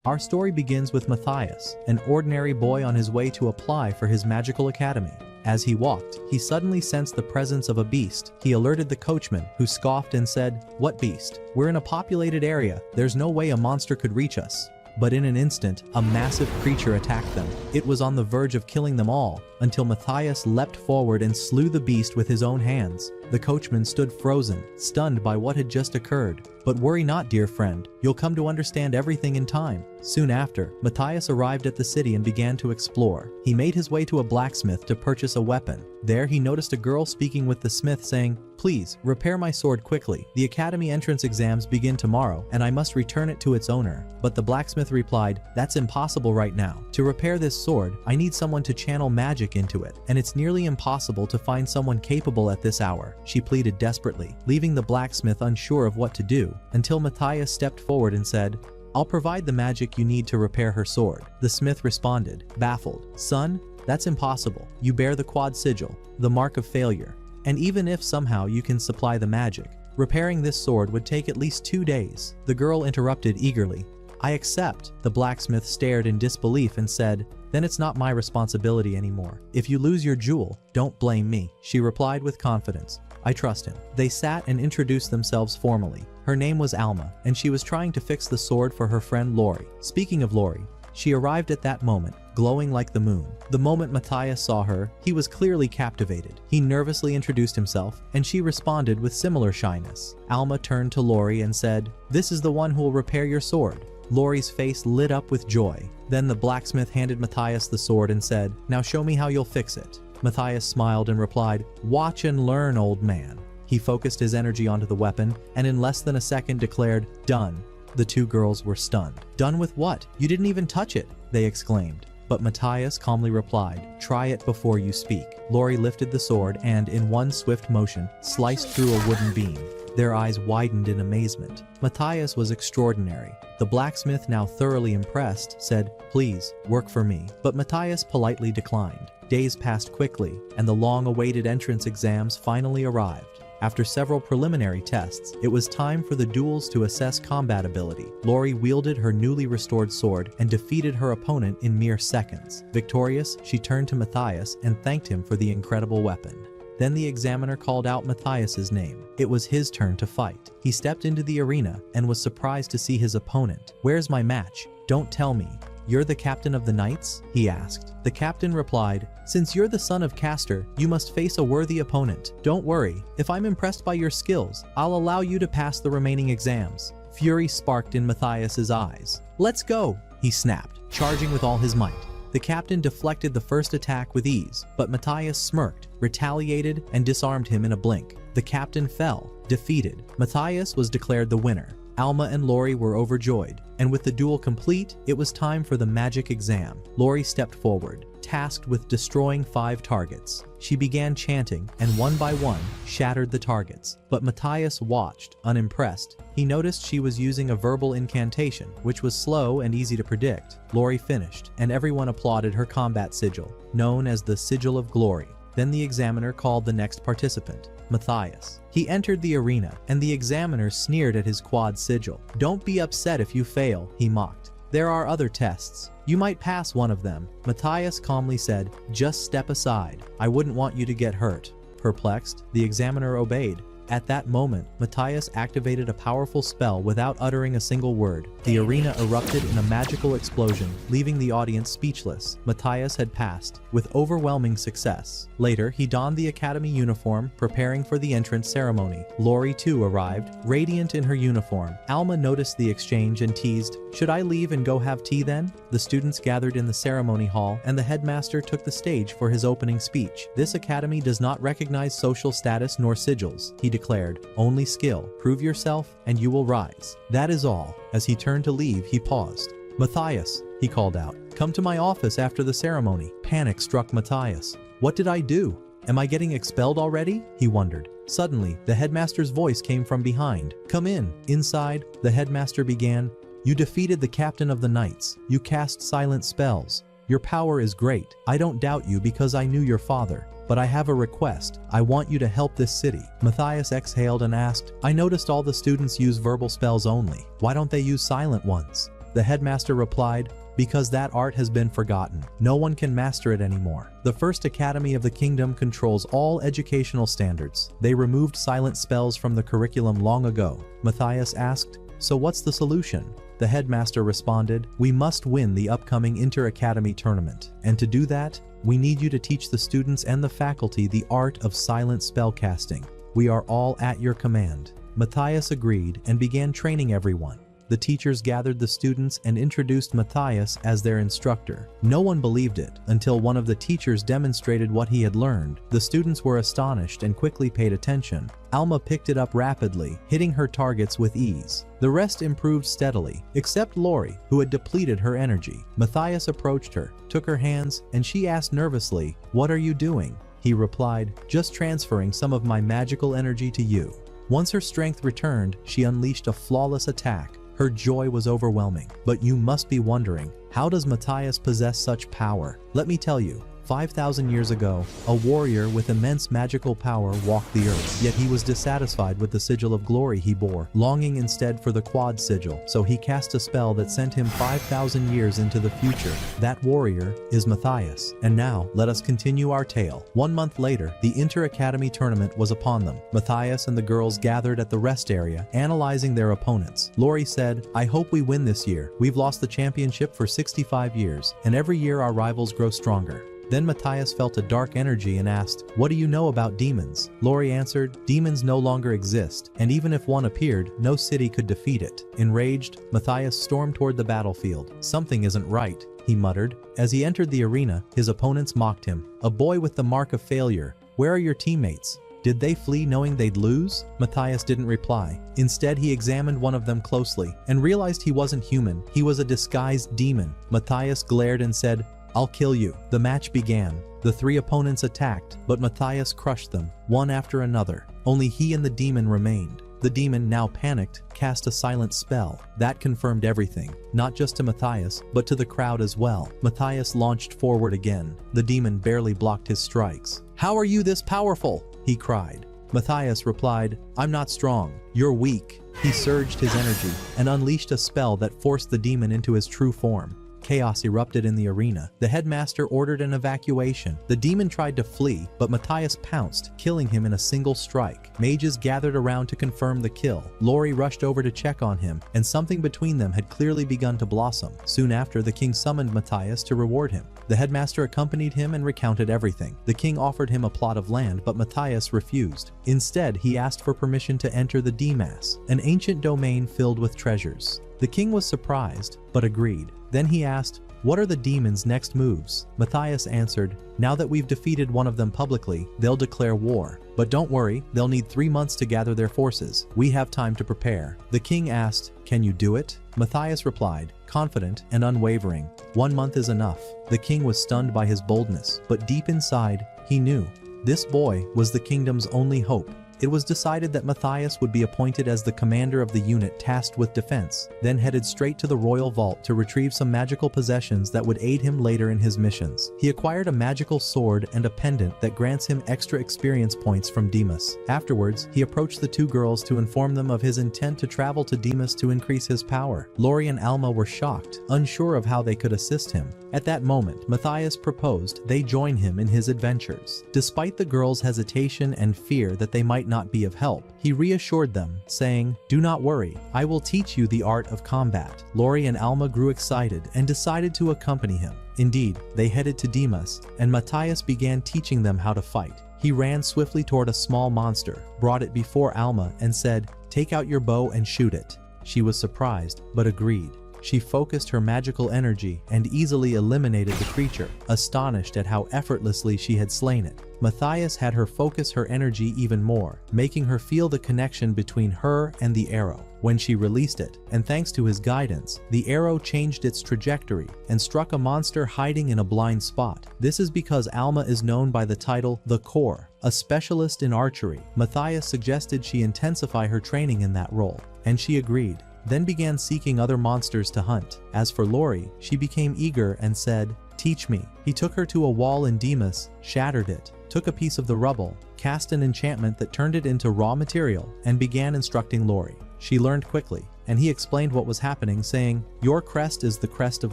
Our story begins with Matthias, an ordinary boy on his way to apply for his magical academy. As he walked, he suddenly sensed the presence of a beast. He alerted the coachman, who scoffed and said, "What beast? We're in a populated area, there's no way a monster could reach us." But in an instant, a massive creature attacked them. It was on the verge of killing them all, until Matthias leapt forward and slew the beast with his own hands. The coachman stood frozen, stunned by what had just occurred. "But worry not, dear friend, you'll come to understand everything in time." Soon after, Matthias arrived at the city and began to explore. He made his way to a blacksmith to purchase a weapon. There he noticed a girl speaking with the smith saying, "Please, repair my sword quickly. The academy entrance exams begin tomorrow and I must return it to its owner." But the blacksmith replied, "That's impossible right now. To repair this sword, I need someone to channel magic into it, and it's nearly impossible to find someone capable at this hour." She pleaded desperately, leaving the blacksmith unsure of what to do, until Matthias stepped forward and said, "I'll provide the magic you need to repair her sword." The smith responded, baffled, "Son, that's impossible. You bear the quad sigil, the mark of failure. And even if somehow you can supply the magic, repairing this sword would take at least 2 days." The girl interrupted eagerly, "I accept." The blacksmith stared in disbelief and said, "Then it's not my responsibility anymore. If you lose your jewel, don't blame me." She replied with confidence, "I trust him." They sat and introduced themselves formally. Her name was Alma, and she was trying to fix the sword for her friend Lori. Speaking of Lori, she arrived at that moment, glowing like the moon. The moment Matthias saw her, he was clearly captivated. He nervously introduced himself, and she responded with similar shyness. Alma turned to Lori and said, "This is the one who will repair your sword." Lori's face lit up with joy. Then the blacksmith handed Matthias the sword and said, "Now show me how you'll fix it." Matthias smiled and replied, "Watch and learn, old man." He focused his energy onto the weapon, and in less than a second declared, "Done." The two girls were stunned. "Done with what? You didn't even touch it," they exclaimed. But Matthias calmly replied, "Try it before you speak." Lori lifted the sword and, in one swift motion, sliced through a wooden beam. Their eyes widened in amazement. Matthias was extraordinary. The blacksmith, now thoroughly impressed, said, "Please, work for me." But Matthias politely declined. Days passed quickly, and the long-awaited entrance exams finally arrived. After several preliminary tests, it was time for the duels to assess combat ability. Lori wielded her newly restored sword and defeated her opponent in mere seconds. Victorious, she turned to Matthias and thanked him for the incredible weapon. Then the examiner called out Matthias's name. It was his turn to fight. He stepped into the arena and was surprised to see his opponent. "Where's my match? Don't tell me. You're the captain of the knights?" he asked. The captain replied, "Since you're the son of Castor, you must face a worthy opponent. Don't worry, if I'm impressed by your skills, I'll allow you to pass the remaining exams." Fury sparked in Matthias's eyes. "Let's go," he snapped, charging with all his might. The captain deflected the first attack with ease, but Matthias smirked, retaliated, and disarmed him in a blink. The captain fell, defeated. Matthias was declared the winner. Alma and Lori were overjoyed, and with the duel complete, it was time for the magic exam. Lori stepped forward, tasked with destroying 5 targets. She began chanting, and one by one, shattered the targets. But Matthias watched, unimpressed. He noticed she was using a verbal incantation, which was slow and easy to predict. Lori finished, and everyone applauded her combat sigil, known as the Sigil of Glory. Then the examiner called the next participant, Matthias. He entered the arena, and the examiner sneered at his quad sigil. "Don't be upset if you fail," he mocked. "There are other tests. You might pass one of them." Matthias calmly said, "Just step aside. I wouldn't want you to get hurt." Perplexed, the examiner obeyed. At that moment, Matthias activated a powerful spell without uttering a single word. The arena erupted in a magical explosion, leaving the audience speechless. Matthias had passed, with overwhelming success. Later, he donned the academy uniform, preparing for the entrance ceremony. Lori too arrived, radiant in her uniform. Alma noticed the exchange and teased, "Should I leave and go have tea then?" The students gathered in the ceremony hall, and the headmaster took the stage for his opening speech. "This academy does not recognize social status nor sigils," he declared. "Only skill. Prove yourself, and you will rise. That is all." As he turned to leave, he paused. "Matthias," he called out, "come to my office after the ceremony." Panic struck Matthias. "What did I do? Am I getting expelled already?" he wondered. Suddenly, the headmaster's voice came from behind. "Come in." Inside, the headmaster began, "You defeated the captain of the knights. You cast silent spells. Your power is great. I don't doubt you because I knew your father. But I have a request. I want you to help this city." Matthias exhaled and asked, "I noticed all the students use verbal spells only. Why don't they use silent ones?" The headmaster replied, because that art has been forgotten. No one can master it anymore. The first academy of the kingdom controls all educational standards. They removed silent spells from the curriculum long ago. Matthias asked, so what's the solution? The headmaster responded, we must win the upcoming inter-academy tournament. And to do that, we need you to teach the students and the faculty the art of silent spellcasting. We are all at your command. Matthias agreed and began training everyone. The teachers gathered the students and introduced Matthias as their instructor. No one believed it until one of the teachers demonstrated what he had learned. The students were astonished and quickly paid attention. Alma picked it up rapidly, hitting her targets with ease. The rest improved steadily, except Lori, who had depleted her energy. Matthias approached her, took her hands, and she asked nervously, "What are you doing?" He replied, "Just transferring some of my magical energy to you." Once her strength returned, she unleashed a flawless attack. Her joy was overwhelming. But you must be wondering, how does Matthias possess such power? Let me tell you. 5,000 years ago, a warrior with immense magical power walked the earth, yet he was dissatisfied with the sigil of glory he bore, longing instead for the quad sigil, so he cast a spell that sent him 5,000 years into the future. That warrior is Matthias. And now, let us continue our tale. 1 month later, the inter-academy tournament was upon them. Matthias and the girls gathered at the rest area, analyzing their opponents. Lori said, I hope we win this year. We've lost the championship for 65 years, and every year our rivals grow stronger. Then Matthias felt a dark energy and asked, what do you know about demons? Lori answered, demons no longer exist, and even if one appeared, no city could defeat it. Enraged, Matthias stormed toward the battlefield. Something isn't right, he muttered. As he entered the arena, his opponents mocked him. A boy with the mark of failure. Where are your teammates? Did they flee knowing they'd lose? Matthias didn't reply. Instead, he examined one of them closely and realized he wasn't human. He was a disguised demon. Matthias glared and said, I'll kill you. The match began. The 3 opponents attacked, but Matthias crushed them, one after another. Only he and the demon remained. The demon, now panicked, cast a silent spell. That confirmed everything, not just to Matthias, but to the crowd as well. Matthias launched forward again. The demon barely blocked his strikes. How are you this powerful? He cried. Matthias replied, I'm not strong. You're weak. He surged his energy and unleashed a spell that forced the demon into his true form. Chaos erupted in the arena. The headmaster ordered an evacuation. The demon tried to flee, but Matthias pounced, killing him in a single strike. Mages gathered around to confirm the kill. Lori rushed over to check on him, and something between them had clearly begun to blossom. Soon after, the king summoned Matthias to reward him. The headmaster accompanied him and recounted everything. The king offered him a plot of land, but Matthias refused. Instead, he asked for permission to enter the Demas, an ancient domain filled with treasures. The king was surprised, but agreed. Then he asked, what are the demons' next moves? Matthias answered, now that we've defeated one of them publicly, they'll declare war. But don't worry, they'll need 3 months to gather their forces. We have time to prepare. The king asked, can you do it? Matthias replied, confident and unwavering, 1 month is enough. The king was stunned by his boldness, but deep inside, he knew. This boy was the kingdom's only hope. It was decided that Matthias would be appointed as the commander of the unit tasked with defense, then headed straight to the royal vault to retrieve some magical possessions that would aid him later in his missions. He acquired a magical sword and a pendant that grants him extra experience points from Demas. Afterwards, he approached the 2 girls to inform them of his intent to travel to Demas to increase his power. Lori and Alma were shocked, unsure of how they could assist him. At that moment, Matthias proposed they join him in his adventures. Despite the girls' hesitation and fear that they might not be of help, he reassured them, saying, do not worry, I will teach you the art of combat. Lori and Alma grew excited and decided to accompany him. Indeed, they headed to Demas, and Matthias began teaching them how to fight. He ran swiftly toward a small monster, brought it before Alma, and said, take out your bow and shoot it. She was surprised, but agreed. She focused her magical energy and easily eliminated the creature, astonished at how effortlessly she had slain it. Matthias had her focus her energy even more, making her feel the connection between her and the arrow. When she released it, and thanks to his guidance, the arrow changed its trajectory and struck a monster hiding in a blind spot. This is because Alma is known by the title The Core, a specialist in archery. Matthias suggested she intensify her training in that role, and she agreed. Then began seeking other monsters to hunt. As for Lori, she became eager and said, teach me. He took her to a wall in Demas, shattered it, took a piece of the rubble, cast an enchantment that turned it into raw material, and began instructing Lori. She learned quickly, and he explained what was happening, saying, Your crest is the crest of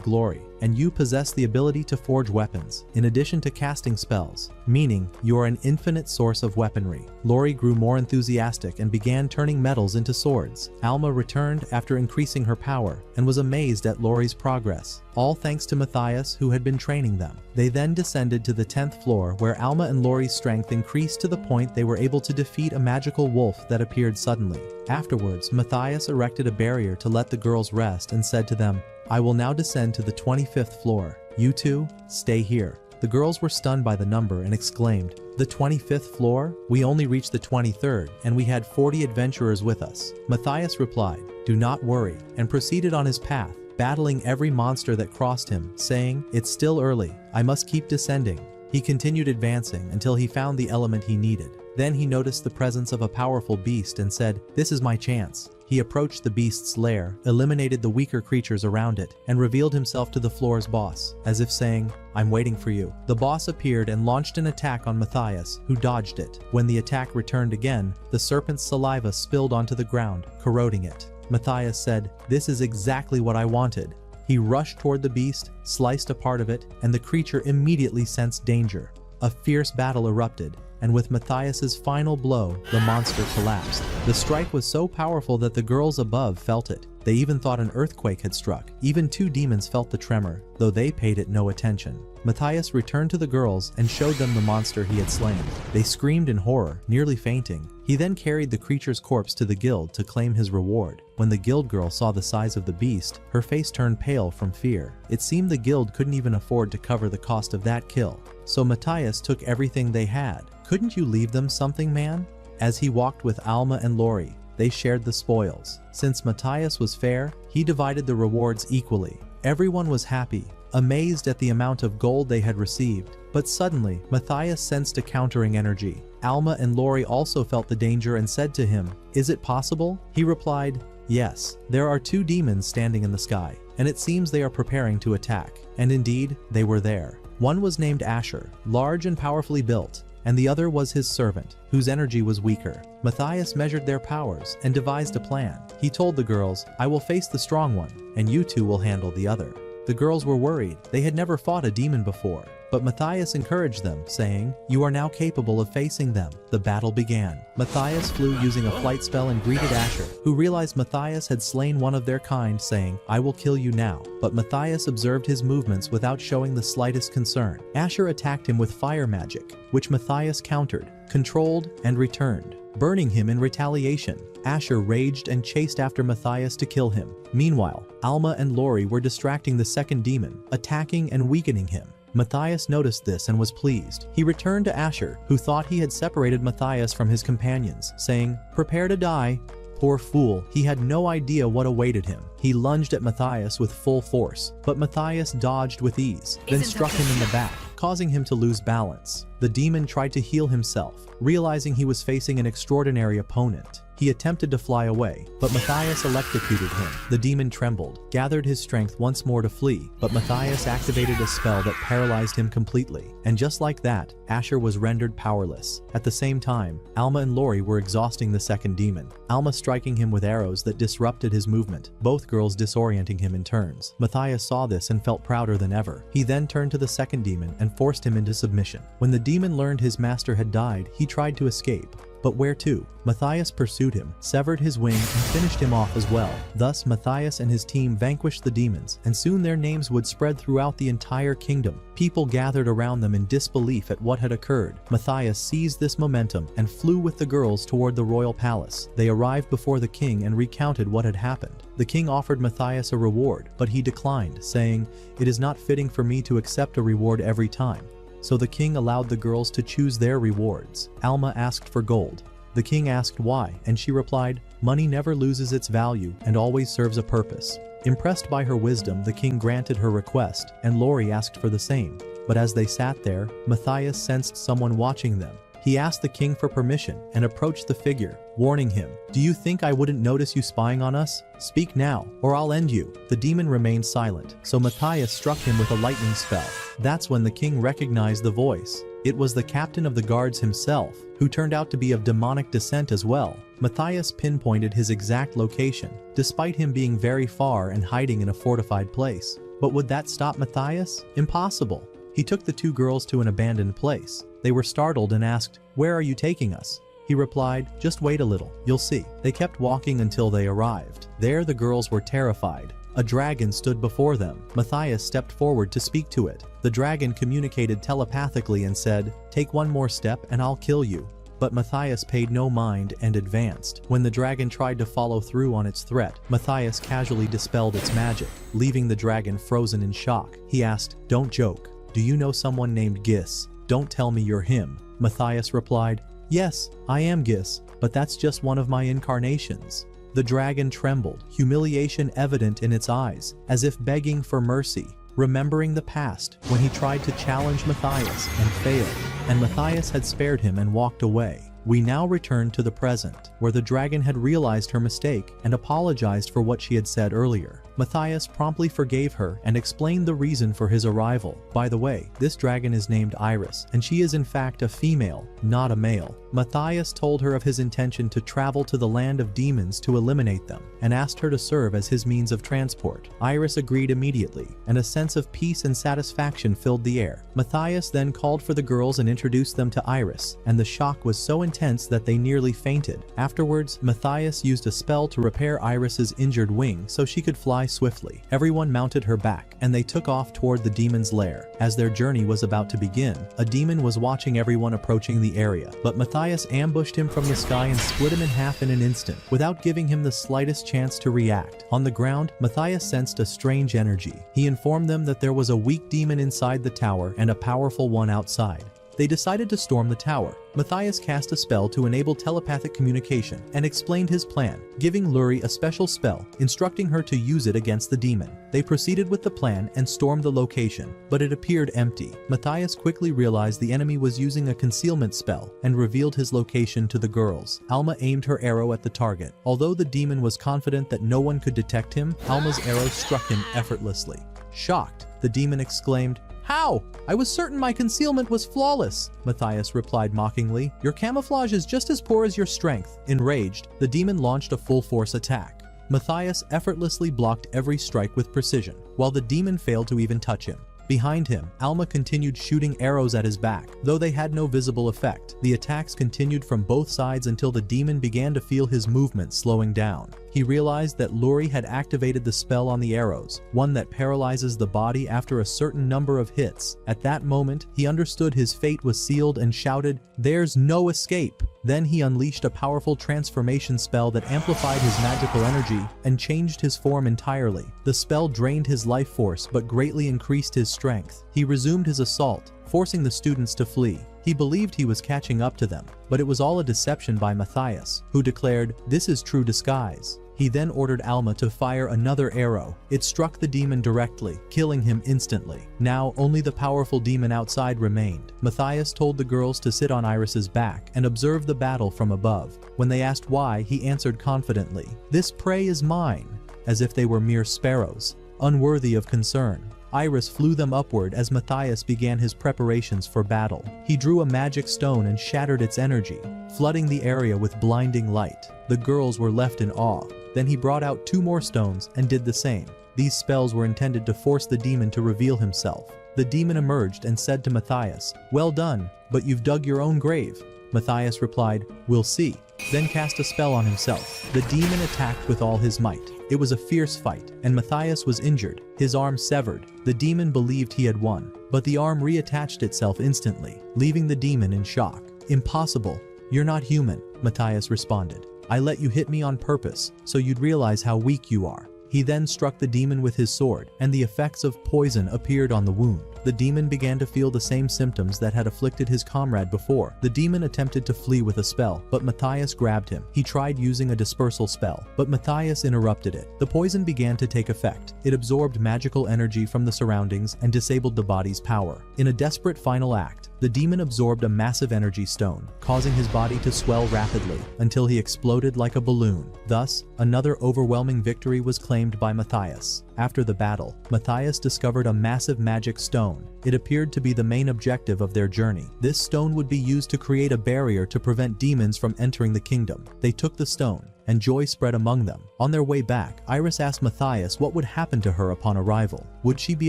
glory, and you possess the ability to forge weapons, in addition to casting spells, meaning you are an infinite source of weaponry. Lori grew more enthusiastic and began turning metals into swords. Alma returned after increasing her power, and was amazed at Lori's progress, all thanks to Matthias, who had been training them. They then descended to the 10th floor, where Alma and Lori's strength increased to the point they were able to defeat a magical wolf that appeared suddenly. Afterwards, Matthias erected a barrier to let the girls rest and said to them, I will now descend to the 25th floor. You two, stay here. The girls were stunned by the number and exclaimed, the 25th floor? We only reached the 23rd, and we had 40 adventurers with us. Matthias replied, do not worry, and proceeded on his path, battling every monster that crossed him, saying, it's still early, I must keep descending. He continued advancing until he found the element he needed. Then he noticed the presence of a powerful beast and said, this is my chance. He approached the beast's lair, eliminated the weaker creatures around it, and revealed himself to the floor's boss, as if saying, I'm waiting for you. The boss appeared and launched an attack on Matthias, who dodged it. When the attack returned again, the serpent's saliva spilled onto the ground, corroding it. Matthias said, this is exactly what I wanted. He rushed toward the beast, sliced a part of it, and the creature immediately sensed danger. A fierce battle erupted, and with Matthias's final blow, the monster collapsed. The strike was so powerful that the girls above felt it. They even thought an earthquake had struck. Even two demons felt the tremor, though they paid it no attention. Matthias returned to the girls and showed them the monster he had slain. They screamed in horror, nearly fainting. He then carried the creature's corpse to the guild to claim his reward. When the guild girl saw the size of the beast, her face turned pale from fear. It seemed the guild couldn't even afford to cover the cost of that kill. So Matthias took everything they had. Couldn't you leave them something, man? As he walked with Alma and Lori, they shared the spoils. Since Matthias was fair, he divided the rewards equally. Everyone was happy, amazed at the amount of gold they had received. But suddenly, Matthias sensed a countering energy. Alma and Lori also felt the danger and said to him, is it possible? He replied, yes, there are two demons standing in the sky, and it seems they are preparing to attack. And indeed, they were there. One was named Asher, large and powerfully built, and the other was his servant, whose energy was weaker. Matthias measured their powers and devised a plan. He told the girls, I will face the strong one, and you two will handle the other. The girls were worried. They had never fought a demon before. But Matthias encouraged them, saying, you are now capable of facing them. The battle began. Matthias flew using a flight spell and greeted Asher, who realized Matthias had slain one of their kind, saying, I will kill you now. But Matthias observed his movements without showing the slightest concern. Asher attacked him with fire magic, which Matthias countered, controlled, and returned, burning him in retaliation. Asher raged and chased after Matthias to kill him. Meanwhile, Alma and Lori were distracting the second demon, attacking and weakening him. Matthias noticed this and was pleased. He returned to Asher, who thought he had separated Matthias from his companions, saying, prepare to die. Poor fool, he had no idea what awaited him. He lunged at Matthias with full force, but Matthias dodged with ease, then struck him in the back, causing him to lose balance. The demon tried to heal himself, realizing he was facing an extraordinary opponent. He attempted to fly away, but Matthias electrocuted him. The demon trembled, gathered his strength once more to flee, but Matthias activated a spell that paralyzed him completely. And just like that, Asher was rendered powerless. At the same time, Alma and Lori were exhausting the second demon, Alma striking him with arrows that disrupted his movement, both girls disorienting him in turns. Matthias saw this and felt prouder than ever. He then turned to the second demon and forced him into submission. When the demon learned his master had died, he tried to escape. But where to? Matthias pursued him, severed his wing, and finished him off as well. Thus, Matthias and his team vanquished the demons, and soon their names would spread throughout the entire kingdom. People gathered around them in disbelief at what had occurred. Matthias seized this momentum and flew with the girls toward the royal palace. They arrived before the king and recounted what had happened. The king offered Matthias a reward, but he declined, saying, it is not fitting for me to accept a reward every time. So the king allowed the girls to choose their rewards. Alma asked for gold. The king asked why, and she replied, money never loses its value and always serves a purpose. Impressed by her wisdom, the king granted her request, and Lori asked for the same. But as they sat there, Matthias sensed someone watching them. He asked the king for permission and approached the figure, warning him, do you think I wouldn't notice you spying on us? Speak now, or I'll end you. The demon remained silent, so Matthias struck him with a lightning spell. That's when the king recognized the voice. It was the captain of the guards himself, who turned out to be of demonic descent as well. Matthias pinpointed his exact location, despite him being very far and hiding in a fortified place. But would that stop Matthias? Impossible. He took the two girls to an abandoned place. They were startled and asked, "Where are you taking us?" He replied, "Just wait a little, you'll see." They kept walking until they arrived. There the girls were terrified. A dragon stood before them. Matthias stepped forward to speak to it. The dragon communicated telepathically and said, "Take one more step and I'll kill you." But Matthias paid no mind and advanced. When the dragon tried to follow through on its threat, Matthias casually dispelled its magic, leaving the dragon frozen in shock. He asked, "Don't joke. Do you know someone named Gis? Don't tell me you're him." Matthias replied, "Yes, I am Gis, but that's just one of my incarnations." The dragon trembled, humiliation evident in its eyes, as if begging for mercy, remembering the past when he tried to challenge Matthias and failed, and Matthias had spared him and walked away. We now return to the present, where the dragon had realized her mistake and apologized for what she had said earlier. Matthias promptly forgave her and explained the reason for his arrival. By the way, this dragon is named Iris, and she is in fact a female, not a male. Matthias told her of his intention to travel to the land of demons to eliminate them, and asked her to serve as his means of transport. Iris agreed immediately, and a sense of peace and satisfaction filled the air. Matthias then called for the girls and introduced them to Iris, and the shock was so intense that they nearly fainted. Afterwards, Matthias used a spell to repair Iris's injured wing so she could fly swiftly. Everyone mounted her back, and they took off toward the demon's lair. As their journey was about to begin, a demon was watching everyone approaching the area, but Matthias ambushed him from the sky and split him in half in an instant, without giving him the slightest chance to react. On the ground, Matthias sensed a strange energy. He informed them that there was a weak demon inside the tower and a powerful one outside. They decided to storm the tower. Matthias cast a spell to enable telepathic communication and explained his plan, giving Luri a special spell, instructing her to use it against the demon. They proceeded with the plan and stormed the location, but it appeared empty. Matthias quickly realized the enemy was using a concealment spell and revealed his location to the girls. Alma aimed her arrow at the target. Although the demon was confident that no one could detect him, Alma's arrow struck him effortlessly. Shocked, the demon exclaimed, "How? I was certain my concealment was flawless." Matthias replied mockingly, "Your camouflage is just as poor as your strength." Enraged, the demon launched a full-force attack. Matthias effortlessly blocked every strike with precision, while the demon failed to even touch him. Behind him, Alma continued shooting arrows at his back, though they had no visible effect. The attacks continued from both sides until the demon began to feel his movement slowing down. He realized that Luri had activated the spell on the arrows, one that paralyzes the body after a certain number of hits. At that moment, he understood his fate was sealed and shouted, "There's no escape!" Then he unleashed a powerful transformation spell that amplified his magical energy and changed his form entirely. The spell drained his life force but greatly increased his strength. He resumed his assault, forcing the students to flee. He believed he was catching up to them, but it was all a deception by Matthias, who declared, "This is true disguise." He then ordered Alma to fire another arrow. It struck the demon directly, killing him instantly. Now, only the powerful demon outside remained. Matthias told the girls to sit on Iris's back and observe the battle from above. When they asked why, he answered confidently, "This prey is mine," as if they were mere sparrows, unworthy of concern. Iris flew them upward as Matthias began his preparations for battle. He drew a magic stone and shattered its energy, flooding the area with blinding light. The girls were left in awe. Then he brought out 2 more stones and did the same. These spells were intended to force the demon to reveal himself. The demon emerged and said to Matthias, "Well done, but you've dug your own grave." Matthias replied, "We'll see," then cast a spell on himself. The demon attacked with all his might. It was a fierce fight, and Matthias was injured, his arm severed. The demon believed he had won, but the arm reattached itself instantly, leaving the demon in shock. "Impossible. You're not human," Matthias responded. "I let you hit me on purpose, so you'd realize how weak you are." He then struck the demon with his sword, and the effects of poison appeared on the wound. The demon began to feel the same symptoms that had afflicted his comrade before. The demon attempted to flee with a spell, but Matthias grabbed him. He tried using a dispersal spell, but Matthias interrupted it. The poison began to take effect. It absorbed magical energy from the surroundings and disabled the body's power. In a desperate final act, the demon absorbed a massive energy stone, causing his body to swell rapidly until he exploded like a balloon. Thus, another overwhelming victory was claimed by Matthias. After the battle, Matthias discovered a massive magic stone stone. It appeared to be the main objective of their journey. This stone would be used to create a barrier to prevent demons from entering the kingdom. They took the stone, and joy spread among them. On their way back, Iris asked Matthias what would happen to her upon arrival. Would she be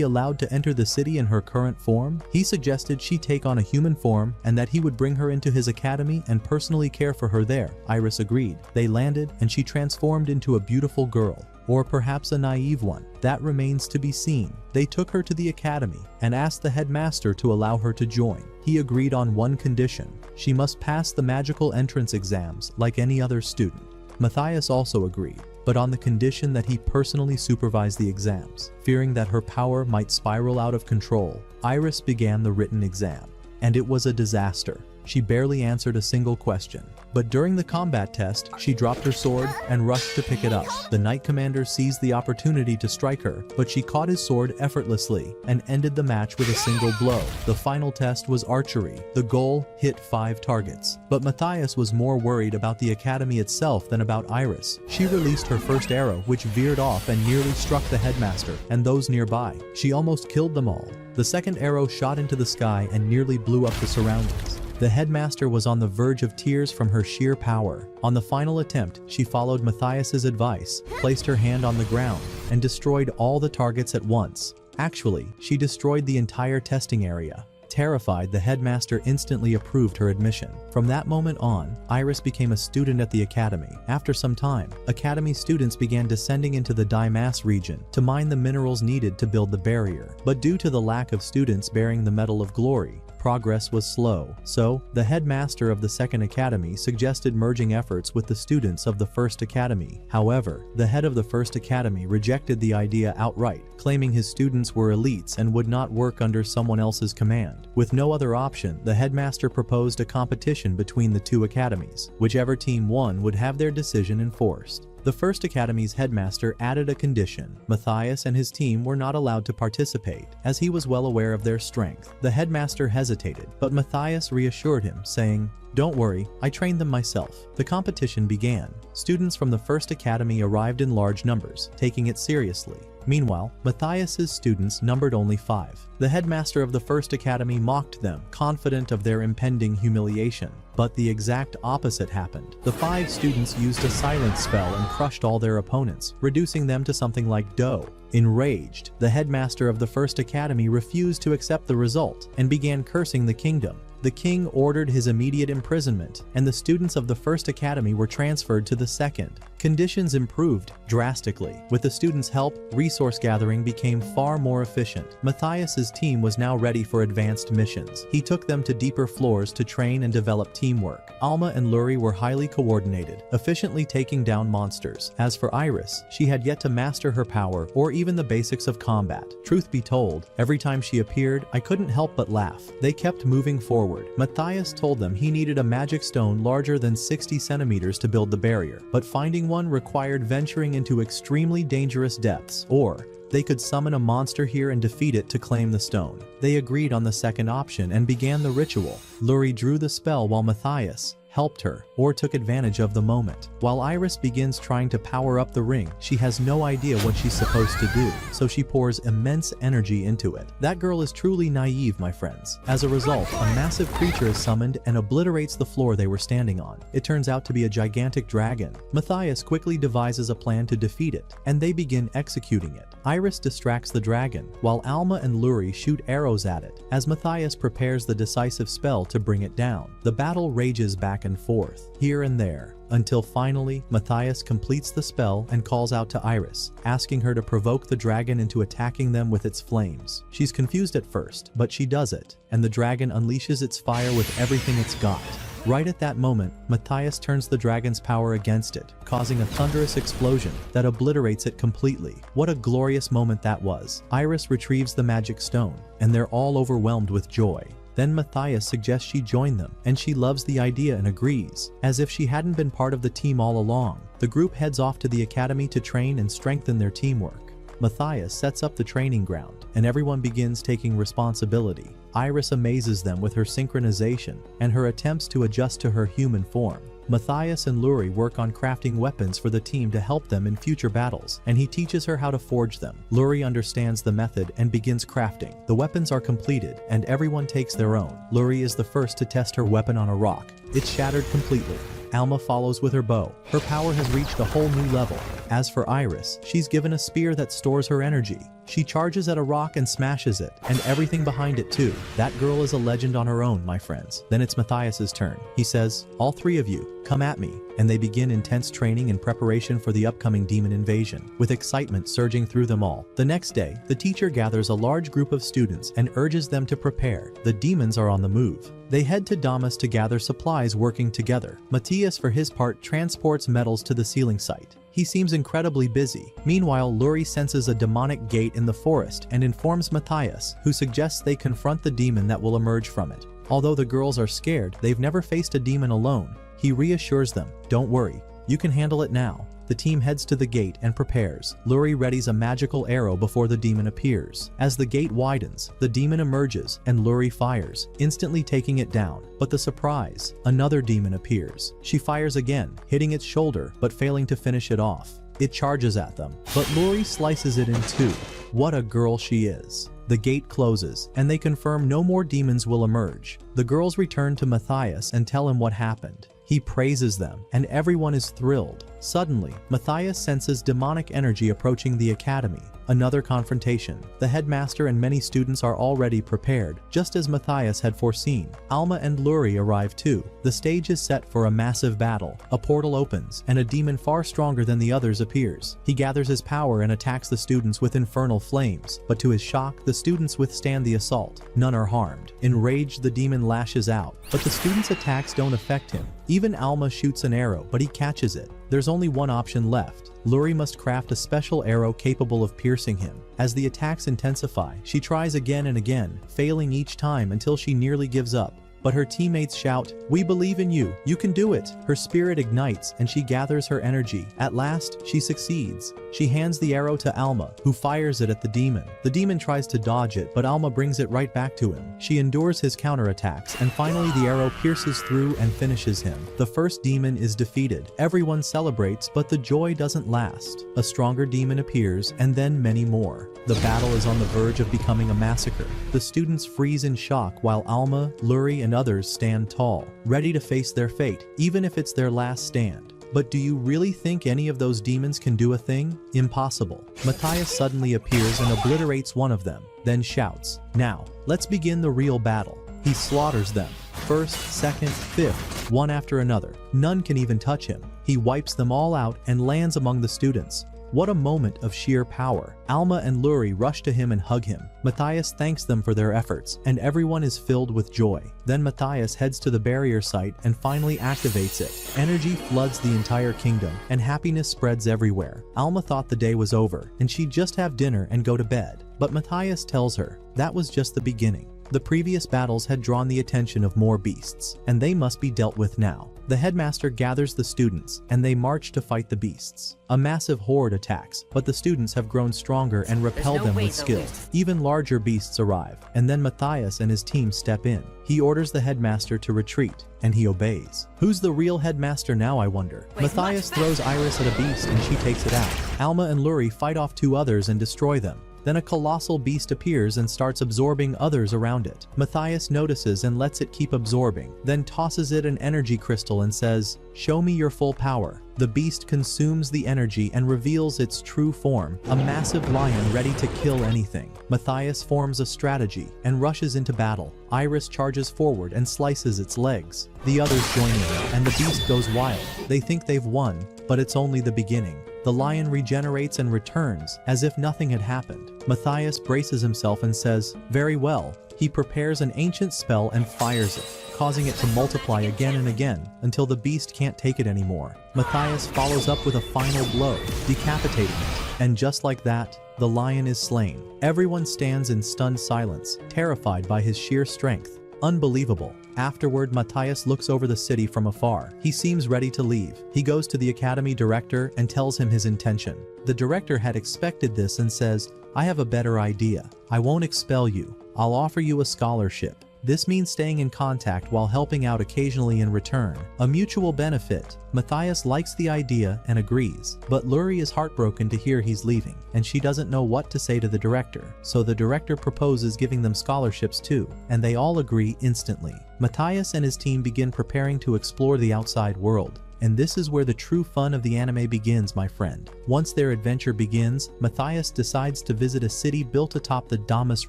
allowed to enter the city in her current form? He suggested she take on a human form and that he would bring her into his academy and personally care for her there. Iris agreed. They landed, and she transformed into a beautiful girl. Or perhaps a naive one. That remains to be seen. They took her to the academy and asked the headmaster to allow her to join. He agreed on one condition. She must pass the magical entrance exams like any other student. Matthias also agreed, but on the condition that he personally supervise the exams. Fearing that her power might spiral out of control, Iris began the written exam. And it was a disaster. She barely answered a single question. But during the combat test, she dropped her sword and rushed to pick it up. The Knight Commander seized the opportunity to strike her, but she caught his sword effortlessly and ended the match with a single blow. The final test was archery. The goal hit 5 targets. But Matthias was more worried about the academy itself than about Iris. She released her first arrow, which veered off and nearly struck the headmaster and those nearby. She almost killed them all. The second arrow shot into the sky and nearly blew up the surroundings. The headmaster was on the verge of tears from her sheer power. On the final attempt, she followed Matthias's advice, placed her hand on the ground, and destroyed all the targets at once. Actually, she destroyed the entire testing area. Terrified, the headmaster instantly approved her admission. From that moment on, Iris became a student at the academy. After some time, academy students began descending into the Daimas region to mine the minerals needed to build the barrier. But due to the lack of students bearing the Medal of Glory, progress was slow. So, the headmaster of the second academy suggested merging efforts with the students of the first academy. However, the head of the first academy rejected the idea outright, claiming his students were elites and would not work under someone else's command. With no other option, the headmaster proposed a competition between the two academies. Whichever team won would have their decision enforced. The first academy's headmaster added a condition. Matthias and his team were not allowed to participate, as he was well aware of their strength. The headmaster hesitated, but Matthias reassured him, saying, "Don't worry, I trained them myself." The competition began. Students from the first academy arrived in large numbers, taking it seriously. Meanwhile, Matthias's students numbered only 5. The headmaster of the first academy mocked them, confident of their impending humiliation. But the exact opposite happened. The 5 students used a silence spell and crushed all their opponents, reducing them to something like dough. Enraged, the headmaster of the first academy refused to accept the result and began cursing the kingdom. The king ordered his immediate imprisonment, and the students of the first academy were transferred to the second. Conditions improved drastically. With the students' help, resource gathering became far more efficient. Matthias's team was now ready for advanced missions. He took them to deeper floors to train and develop teamwork. Alma and Luri were highly coordinated, efficiently taking down monsters. As for Iris, she had yet to master her power or even the basics of combat. Truth be told, every time she appeared, I couldn't help but laugh. They kept moving forward. Matthias told them he needed a magic stone larger than 60 centimeters to build the barrier, but finding one required venturing into extremely dangerous depths, or they could summon a monster here and defeat it to claim the stone. They agreed on the second option and began the ritual. Luri drew the spell while Matthias helped her, or took advantage of the moment. While Iris begins trying to power up the ring, she has no idea what she's supposed to do, so she pours immense energy into it. That girl is truly naive, my friends. As a result, a massive creature is summoned and obliterates the floor they were standing on. It turns out to be a gigantic dragon. Matthias quickly devises a plan to defeat it, and they begin executing it. Iris distracts the dragon, while Alma and Luri shoot arrows at it, as Matthias prepares the decisive spell to bring it down. The battle rages back and forth, here and there, until finally, Matthias completes the spell and calls out to Iris, asking her to provoke the dragon into attacking them with its flames. She's confused at first, but she does it, and the dragon unleashes its fire with everything it's got. Right at that moment, Matthias turns the dragon's power against it, causing a thunderous explosion that obliterates it completely. What a glorious moment that was. Iris retrieves the magic stone, and they're all overwhelmed with joy. Then Matthias suggests she join them, and she loves the idea and agrees, as if she hadn't been part of the team all along. The group heads off to the academy to train and strengthen their teamwork. Matthias sets up the training ground, and everyone begins taking responsibility. Iris amazes them with her synchronization and her attempts to adjust to her human form. Matthias and Luri work on crafting weapons for the team to help them in future battles, and he teaches her how to forge them. Luri understands the method and begins crafting. The weapons are completed, and everyone takes their own. Luri is the first to test her weapon on a rock. It's shattered completely. Alma follows with her bow. Her power has reached a whole new level. As for Iris, she's given a spear that stores her energy. She charges at a rock and smashes it, and everything behind it too. That girl is a legend on her own, my friends. Then it's Matthias's turn. He says, all three of you, come at me. And they begin intense training in preparation for the upcoming demon invasion, with excitement surging through them all. The next day, the teacher gathers a large group of students and urges them to prepare. The demons are on the move. They head to Damas to gather supplies working together. Matthias, for his part, transports metals to the sealing site. He seems incredibly busy. Meanwhile, Luri senses a demonic gate in the forest and informs Matthias, who suggests they confront the demon that will emerge from it. Although the girls are scared, they've never faced a demon alone. He reassures them, don't worry, you can handle it now. The team heads to the gate and prepares. Luri readies a magical arrow before the demon appears. As the gate widens, the demon emerges and Luri fires, instantly taking it down. But the surprise, another demon appears. She fires again, hitting its shoulder but failing to finish it off. It charges at them, but Luri slices it in two. What a girl she is. The gate closes, and they confirm no more demons will emerge. The girls return to Matthias and tell him what happened. He praises them, and everyone is thrilled. Suddenly, Matthias senses demonic energy approaching the academy. Another confrontation. The headmaster and many students are already prepared, just as Matthias had foreseen. Alma and Luri arrive too. The stage is set for a massive battle. A portal opens, and a demon far stronger than the others appears. He gathers his power and attacks the students with infernal flames, but to his shock, the students withstand the assault. None are harmed. Enraged, the demon lashes out, but the students' attacks don't affect him. Even Alma shoots an arrow, but he catches it. There's only one option left. Luri must craft a special arrow capable of piercing him. As the attacks intensify, she tries again and again, failing each time until she nearly gives up. But her teammates shout, "We believe in you, you can do it." Her spirit ignites and she gathers her energy. At last, she succeeds. She hands the arrow to Alma, who fires it at the demon. The demon tries to dodge it, but Alma brings it right back to him. She endures his counterattacks, and finally the arrow pierces through and finishes him. The first demon is defeated. Everyone celebrates, but the joy doesn't last. A stronger demon appears, and then many more. The battle is on the verge of becoming a massacre. The students freeze in shock while Alma, Luri, and others stand tall, ready to face their fate, even if it's their last stand. But do you really think any of those demons can do a thing? Impossible. Matthias suddenly appears and obliterates one of them, then shouts, "Now, let's begin the real battle." He slaughters them. First, second, fifth, one after another. None can even touch him. He wipes them all out and lands among the students. What a moment of sheer power. Alma and Luri rush to him and hug him. Matthias thanks them for their efforts, and everyone is filled with joy. Then Matthias heads to the barrier site and finally activates it. Energy floods the entire kingdom, and happiness spreads everywhere. Alma thought the day was over, and she'd just have dinner and go to bed. But Matthias tells her, that was just the beginning. The previous battles had drawn the attention of more beasts, and they must be dealt with now. The headmaster gathers the students, and they march to fight the beasts. A massive horde attacks, but the students have grown stronger and repel them with skill. Even larger beasts arrive, and then Matthias and his team step in. He orders the headmaster to retreat, and he obeys. Who's the real headmaster now, I wonder? Matthias throws Iris at a beast and she takes it out. Alma and Luri fight off two others and destroy them. Then a colossal beast appears and starts absorbing others around it. Matthias notices and lets it keep absorbing, then tosses it an energy crystal and says, "Show me your full power." The beast consumes the energy and reveals its true form, a massive lion ready to kill anything. Matthias forms a strategy and rushes into battle. Iris charges forward and slices its legs. The others join in, and the beast goes wild. They think they've won, but it's only the beginning. The lion regenerates and returns, as if nothing had happened. Matthias braces himself and says, "Very well." He prepares an ancient spell and fires it, causing it to multiply again and again, until the beast can't take it anymore. Matthias follows up with a final blow, decapitating it. And just like that, the lion is slain. Everyone stands in stunned silence, terrified by his sheer strength. Unbelievable. Afterward, Matthias looks over the city from afar. He seems ready to leave. He goes to the academy director and tells him his intention. The director had expected this and says, "I have a better idea. I won't expel you. I'll offer you a scholarship." This means staying in contact while helping out occasionally in return. A mutual benefit. Matthias likes the idea and agrees, but Luri is heartbroken to hear he's leaving, and she doesn't know what to say to the director, so the director proposes giving them scholarships too, and they all agree instantly. Matthias and his team begin preparing to explore the outside world. And this is where the true fun of the anime begins, my friend. Once their adventure begins, Matthias decides to visit a city built atop the Damas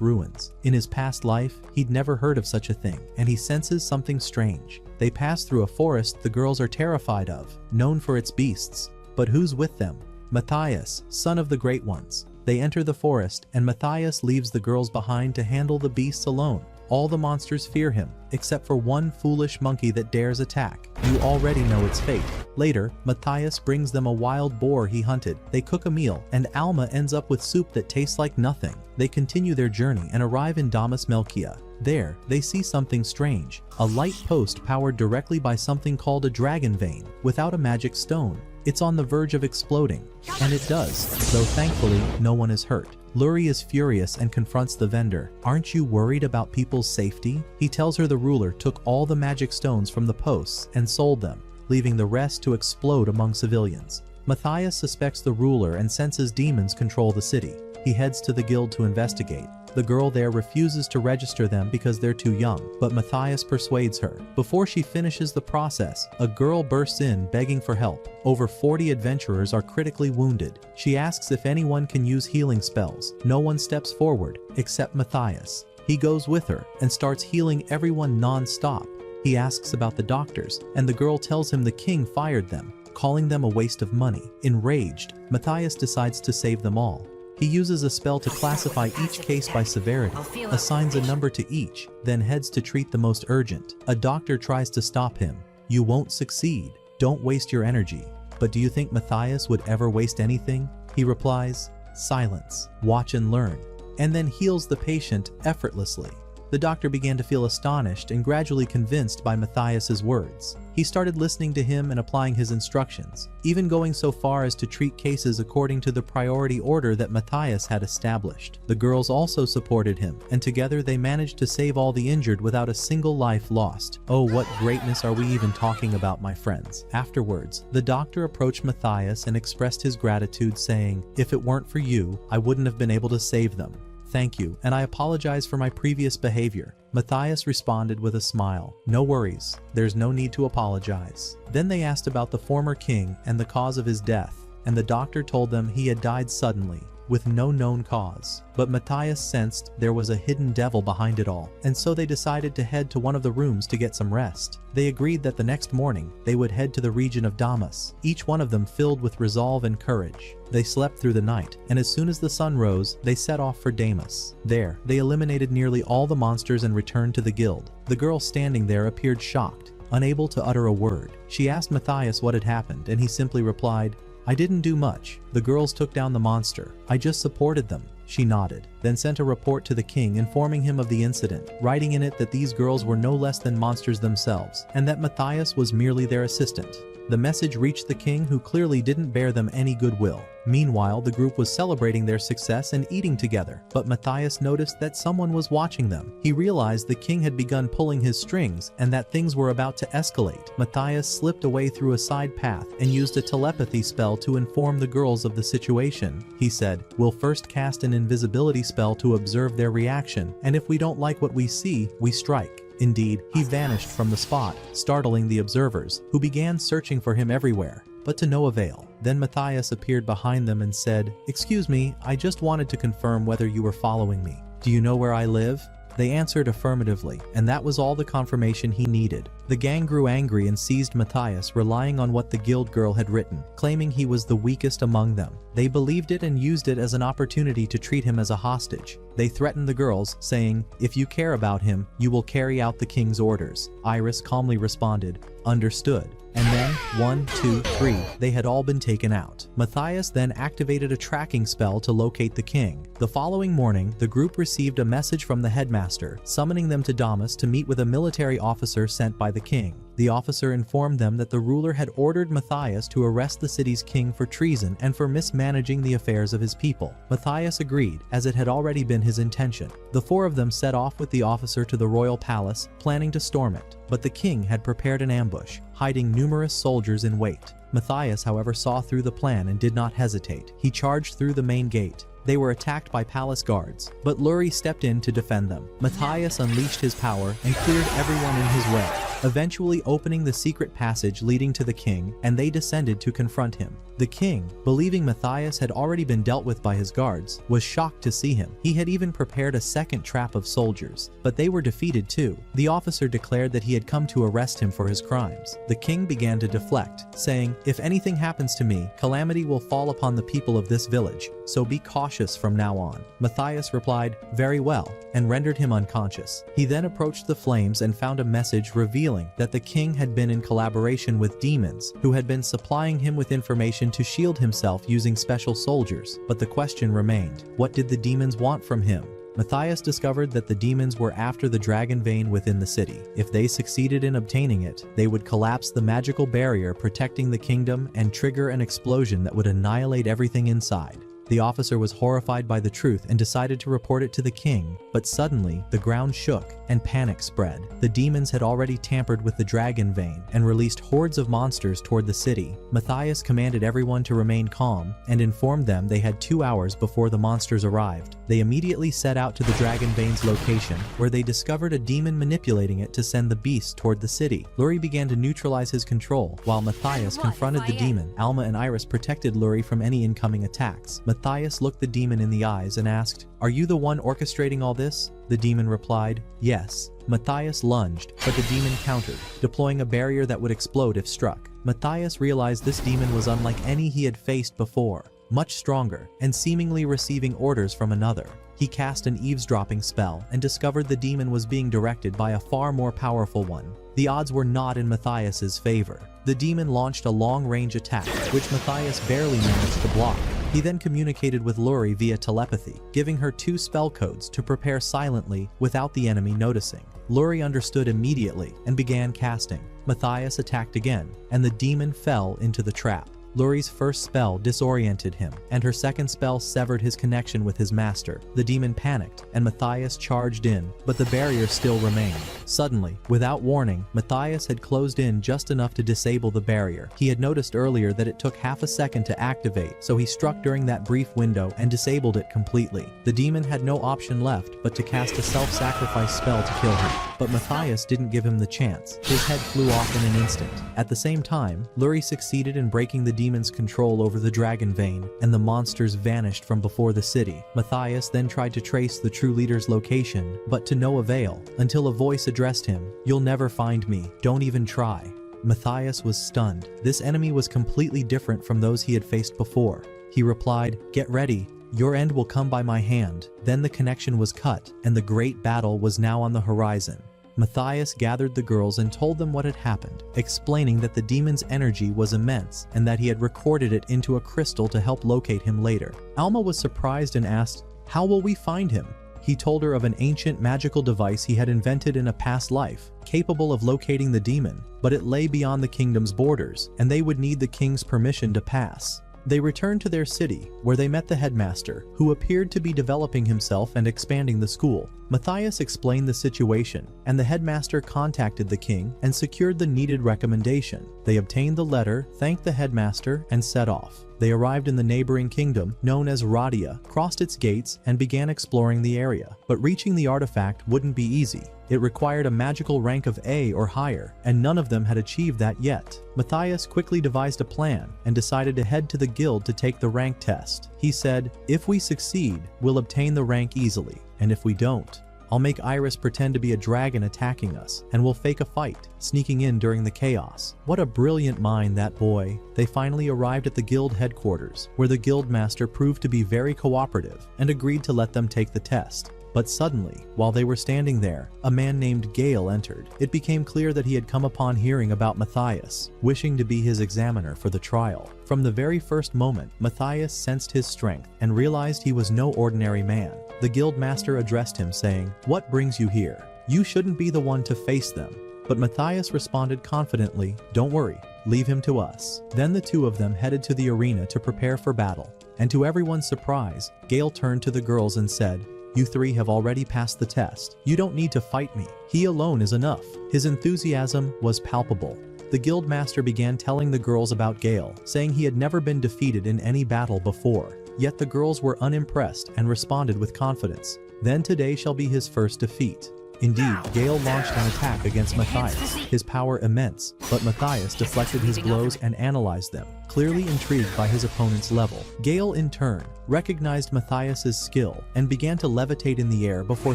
ruins. In his past life, he'd never heard of such a thing, and he senses something strange. They pass through a forest the girls are terrified of, known for its beasts. But who's with them? Matthias, son of the Great Ones. They enter the forest, and Matthias leaves the girls behind to handle the beasts alone. All the monsters fear him, except for one foolish monkey that dares attack. You already know its fate. Later, Matthias brings them a wild boar he hunted. They cook a meal, and Alma ends up with soup that tastes like nothing. They continue their journey and arrive in Damas Melkia. There, they see something strange. A light post powered directly by something called a dragon vein, without a magic stone. It's on the verge of exploding. And it does, though thankfully, no one is hurt. Luri is furious and confronts the vendor. Aren't you worried about people's safety? He tells her the ruler took all the magic stones from the posts and sold them, leaving the rest to explode among civilians. Matthias suspects the ruler and senses demons control the city. He heads to the guild to investigate. The girl there refuses to register them because they're too young, but Matthias persuades her. Before she finishes the process, a girl bursts in begging for help. Over 40 adventurers are critically wounded. She asks if anyone can use healing spells. No one steps forward, except Matthias. He goes with her and starts healing everyone non-stop. He asks about the doctors, and the girl tells him the king fired them, calling them a waste of money. Enraged, Matthias decides to save them all. He uses a spell to classify each case by severity, assigns a number to each, then heads to treat the most urgent. A doctor tries to stop him. You won't succeed. Don't waste your energy. But do you think Matthias would ever waste anything? He replies, silence, watch and learn, and then heals the patient effortlessly. The doctor began to feel astonished and gradually convinced by Matthias's words. He started listening to him and applying his instructions, even going so far as to treat cases according to the priority order that Matthias had established. The girls also supported him, and together they managed to save all the injured without a single life lost. Oh, what greatness are we even talking about, my friends? Afterwards, the doctor approached Matthias and expressed his gratitude, saying, "If it weren't for you, I wouldn't have been able to save them. Thank you, and I apologize for my previous behavior." Matthias responded with a smile. "No worries, there's no need to apologize." Then they asked about the former king and the cause of his death, and the doctor told them he had died suddenly, with no known cause. But Matthias sensed there was a hidden devil behind it all, and so they decided to head to one of the rooms to get some rest. They agreed that the next morning, they would head to the region of Damas, each one of them filled with resolve and courage. They slept through the night, and as soon as the sun rose, they set off for Damas. There, they eliminated nearly all the monsters and returned to the guild. The girl standing there appeared shocked, unable to utter a word. She asked Matthias what had happened, and he simply replied, "I didn't do much. The girls took down the monster. I just supported them." She nodded, then sent a report to the king informing him of the incident, writing in it that these girls were no less than monsters themselves, and that Matthias was merely their assistant. The message reached the king, who clearly didn't bear them any goodwill. Meanwhile, the group was celebrating their success and eating together, but Matthias noticed that someone was watching them. He realized the king had begun pulling his strings and that things were about to escalate. Matthias slipped away through a side path and used a telepathy spell to inform the girls of the situation. He said, "We'll first cast an invisibility spell to observe their reaction, and if we don't like what we see, we strike." Indeed, he vanished from the spot, startling the observers, who began searching for him everywhere, but to no avail. Then Matthias appeared behind them and said, "Excuse me, I just wanted to confirm whether you were following me. Do you know where I live?" They answered affirmatively, and that was all the confirmation he needed. The gang grew angry and seized Matthias, relying on what the guild girl had written, claiming he was the weakest among them. They believed it and used it as an opportunity to treat him as a hostage. They threatened the girls, saying, "If you care about him, you will carry out the king's orders." Iris calmly responded, "Understood." And then, 1, 2, 3, they had all been taken out. Matthias then activated a tracking spell to locate the king. The following morning, the group received a message from the headmaster, summoning them to Damas to meet with a military officer sent by the king. The officer informed them that the ruler had ordered Matthias to arrest the city's king for treason and for mismanaging the affairs of his people. Matthias agreed, as it had already been his intention. The four of them set off with the officer to the royal palace, planning to storm it. But the king had prepared an ambush, hiding numerous soldiers in wait. Matthias, however, saw through the plan and did not hesitate. He charged through the main gate. They were attacked by palace guards, but Luri stepped in to defend them. Matthias unleashed his power and cleared everyone in his way, eventually opening the secret passage leading to the king, and they descended to confront him. The king, believing Matthias had already been dealt with by his guards, was shocked to see him. He had even prepared a second trap of soldiers, but they were defeated too. The officer declared that he had come to arrest him for his crimes. The king began to deflect, saying, "If anything happens to me, calamity will fall upon the people of this village, so be cautious from now on." Matthias replied, "Very well," and rendered him unconscious. He then approached the flames and found a message revealing that the king had been in collaboration with demons who had been supplying him with information to shield himself using special soldiers. But the question remained, what did the demons want from him? Matthias discovered that the demons were after the dragon vein within the city. If they succeeded in obtaining it, they would collapse the magical barrier protecting the kingdom and trigger an explosion that would annihilate everything inside. The officer was horrified by the truth and decided to report it to the king, but suddenly the ground shook and panic spread. The demons had already tampered with the dragon vein and released hordes of monsters toward the city. Matthias commanded everyone to remain calm and informed them they had 2 hours before the monsters arrived. They immediately set out to the dragon vein's location, where they discovered a demon manipulating it to send the beast toward the city. Luri began to neutralize his control, while Matthias confronted the demon. Alma and Iris protected Luri from any incoming attacks. Matthias looked the demon in the eyes and asked, "Are you the one orchestrating all this?" The demon replied, "Yes." Matthias lunged, but the demon countered, deploying a barrier that would explode if struck. Matthias realized this demon was unlike any he had faced before, much stronger, and seemingly receiving orders from another. He cast an eavesdropping spell and discovered the demon was being directed by a far more powerful one. The odds were not in Matthias's favor. The demon launched a long-range attack, which Matthias barely managed to block. He then communicated with Luri via telepathy, giving her 2 spell codes to prepare silently without the enemy noticing. Luri understood immediately and began casting. Matthias attacked again, and the demon fell into the trap. Luri's first spell disoriented him, and her second spell severed his connection with his master. The demon panicked, and Matthias charged in, but the barrier still remained. Suddenly, without warning, Matthias had closed in just enough to disable the barrier. He had noticed earlier that it took half a second to activate, so he struck during that brief window and disabled it completely. The demon had no option left but to cast a self-sacrifice spell to kill him. But Matthias didn't give him the chance. His head flew off in an instant. At the same time, Luri succeeded in breaking the demon's control over the dragon vein, and the monsters vanished from before the city. Matthias then tried to trace the true leader's location, but to no avail, until a voice addressed him, "You'll never find me. Don't even try." Matthias was stunned. This enemy was completely different from those he had faced before. He replied, "Get ready. Your end will come by my hand." Then the connection was cut, and the great battle was now on the horizon. Matthias gathered the girls and told them what had happened, explaining that the demon's energy was immense and that he had recorded it into a crystal to help locate him later. Alma was surprised and asked, "How will we find him?" He told her of an ancient magical device he had invented in a past life, capable of locating the demon, but it lay beyond the kingdom's borders, and they would need the king's permission to pass. They returned to their city, where they met the headmaster, who appeared to be developing himself and expanding the school. Matthias explained the situation, and the headmaster contacted the king and secured the needed recommendation. They obtained the letter, thanked the headmaster, and set off. They arrived in the neighboring kingdom, known as Radia, crossed its gates, and began exploring the area. But reaching the artifact wouldn't be easy. It required a magical rank of A or higher, and none of them had achieved that yet. Matthias quickly devised a plan and decided to head to the guild to take the rank test. He said, "If we succeed, we'll obtain the rank easily, and if we don't, I'll make Iris pretend to be a dragon attacking us, and we'll fake a fight, sneaking in during the chaos." What a brilliant mind, that boy. They finally arrived at the guild headquarters, where the guild master proved to be very cooperative and agreed to let them take the test. But suddenly, while they were standing there, a man named Gale entered. It became clear that he had come upon hearing about Matthias, wishing to be his examiner for the trial. From the very first moment, Matthias sensed his strength and realized he was no ordinary man. The guild master addressed him, saying, "What brings you here? You shouldn't be the one to face them." but Matthias responded confidently, "Don't worry, leave him to us." Then the two of them headed to the arena to prepare for battle. And to everyone's surprise, Gale turned to the girls and said, "You three have already passed the test. You don't need to fight me. He alone is enough." His enthusiasm was palpable. The guildmaster began telling the girls about Gale, saying he had never been defeated in any battle before. Yet the girls were unimpressed and responded with confidence. Then today shall be his first defeat. Indeed, Gale launched an attack against Matthias, his power immense, but Matthias deflected his blows and analyzed them, clearly intrigued by his opponent's level. Gale, in turn, recognized Matthias's skill and began to levitate in the air before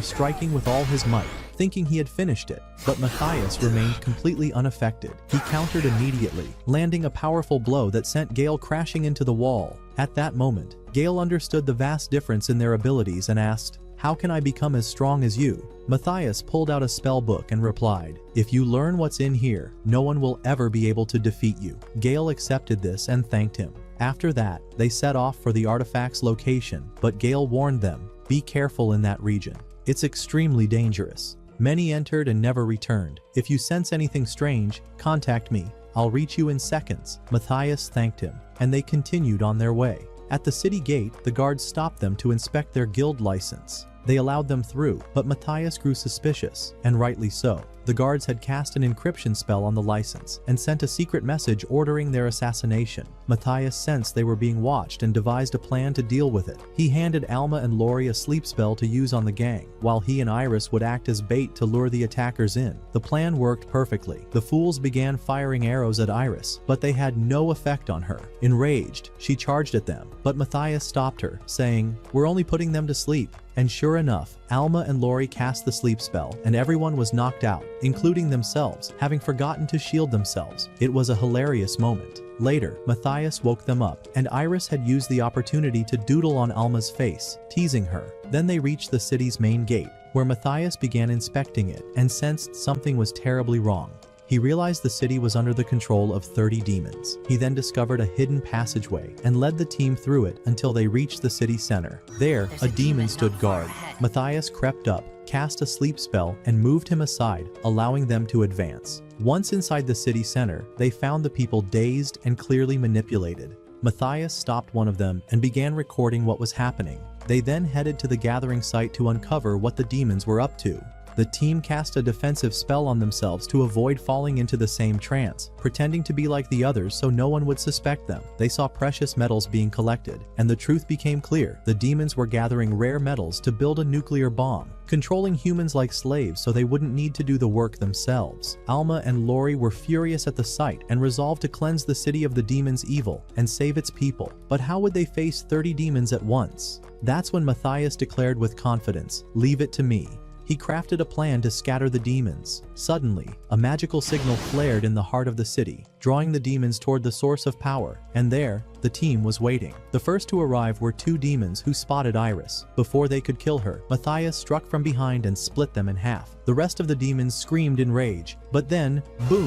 striking with all his might, thinking he had finished it. But Matthias remained completely unaffected. He countered immediately, landing a powerful blow that sent Gale crashing into the wall. At that moment, Gale understood the vast difference in their abilities and asked, "How can I become as strong as you?" Matthias pulled out a spell book and replied, "If you learn what's in here, no one will ever be able to defeat you." Gale accepted this and thanked him. After that, they set off for the artifact's location, but Gale warned them, "Be careful in that region. It's extremely dangerous." Many entered and never returned. "If you sense anything strange, contact me. I'll reach you in seconds." Matthias thanked him, and they continued on their way. At the city gate, the guards stopped them to inspect their guild license. They allowed them through, but Matthias grew suspicious, and rightly so. The guards had cast an encryption spell on the license and sent a secret message ordering their assassination. Matthias sensed they were being watched and devised a plan to deal with it. He handed Alma and Lori a sleep spell to use on the gang, while he and Iris would act as bait to lure the attackers in. The plan worked perfectly. The fools began firing arrows at Iris, but they had no effect on her. Enraged, she charged at them, but Matthias stopped her, saying, "We're only putting them to sleep." And sure enough, Alma and Lori cast the sleep spell, and everyone was knocked out, including themselves, having forgotten to shield themselves. It was a hilarious moment. Later, Matthias woke them up, and Iris had used the opportunity to doodle on Alma's face, teasing her. Then they reached the city's main gate, where Matthias began inspecting it and sensed something was terribly wrong. He realized the city was under the control of 30 demons. He then discovered a hidden passageway and led the team through it until they reached the city center. There, a demon stood guard. Matthias crept up, cast a sleep spell, and moved him aside, allowing them to advance. Once inside the city center, they found the people dazed and clearly manipulated. Matthias stopped one of them and began recording what was happening. They then headed to the gathering site to uncover what the demons were up to. The team cast a defensive spell on themselves to avoid falling into the same trance, pretending to be like the others so no one would suspect them. They saw precious metals being collected, and the truth became clear. The demons were gathering rare metals to build a nuclear bomb, controlling humans like slaves so they wouldn't need to do the work themselves. Alma and Lori were furious at the sight and resolved to cleanse the city of the demons' evil and save its people. But how would they face 30 demons at once? That's when Matthias declared with confidence, "Leave it to me." He crafted a plan to scatter the demons. Suddenly, a magical signal flared in the heart of the city, drawing the demons toward the source of power, and there, the team was waiting. The first to arrive were two demons who spotted Iris. Before they could kill her, Matthias struck from behind and split them in half. The rest of the demons screamed in rage, but then, boom!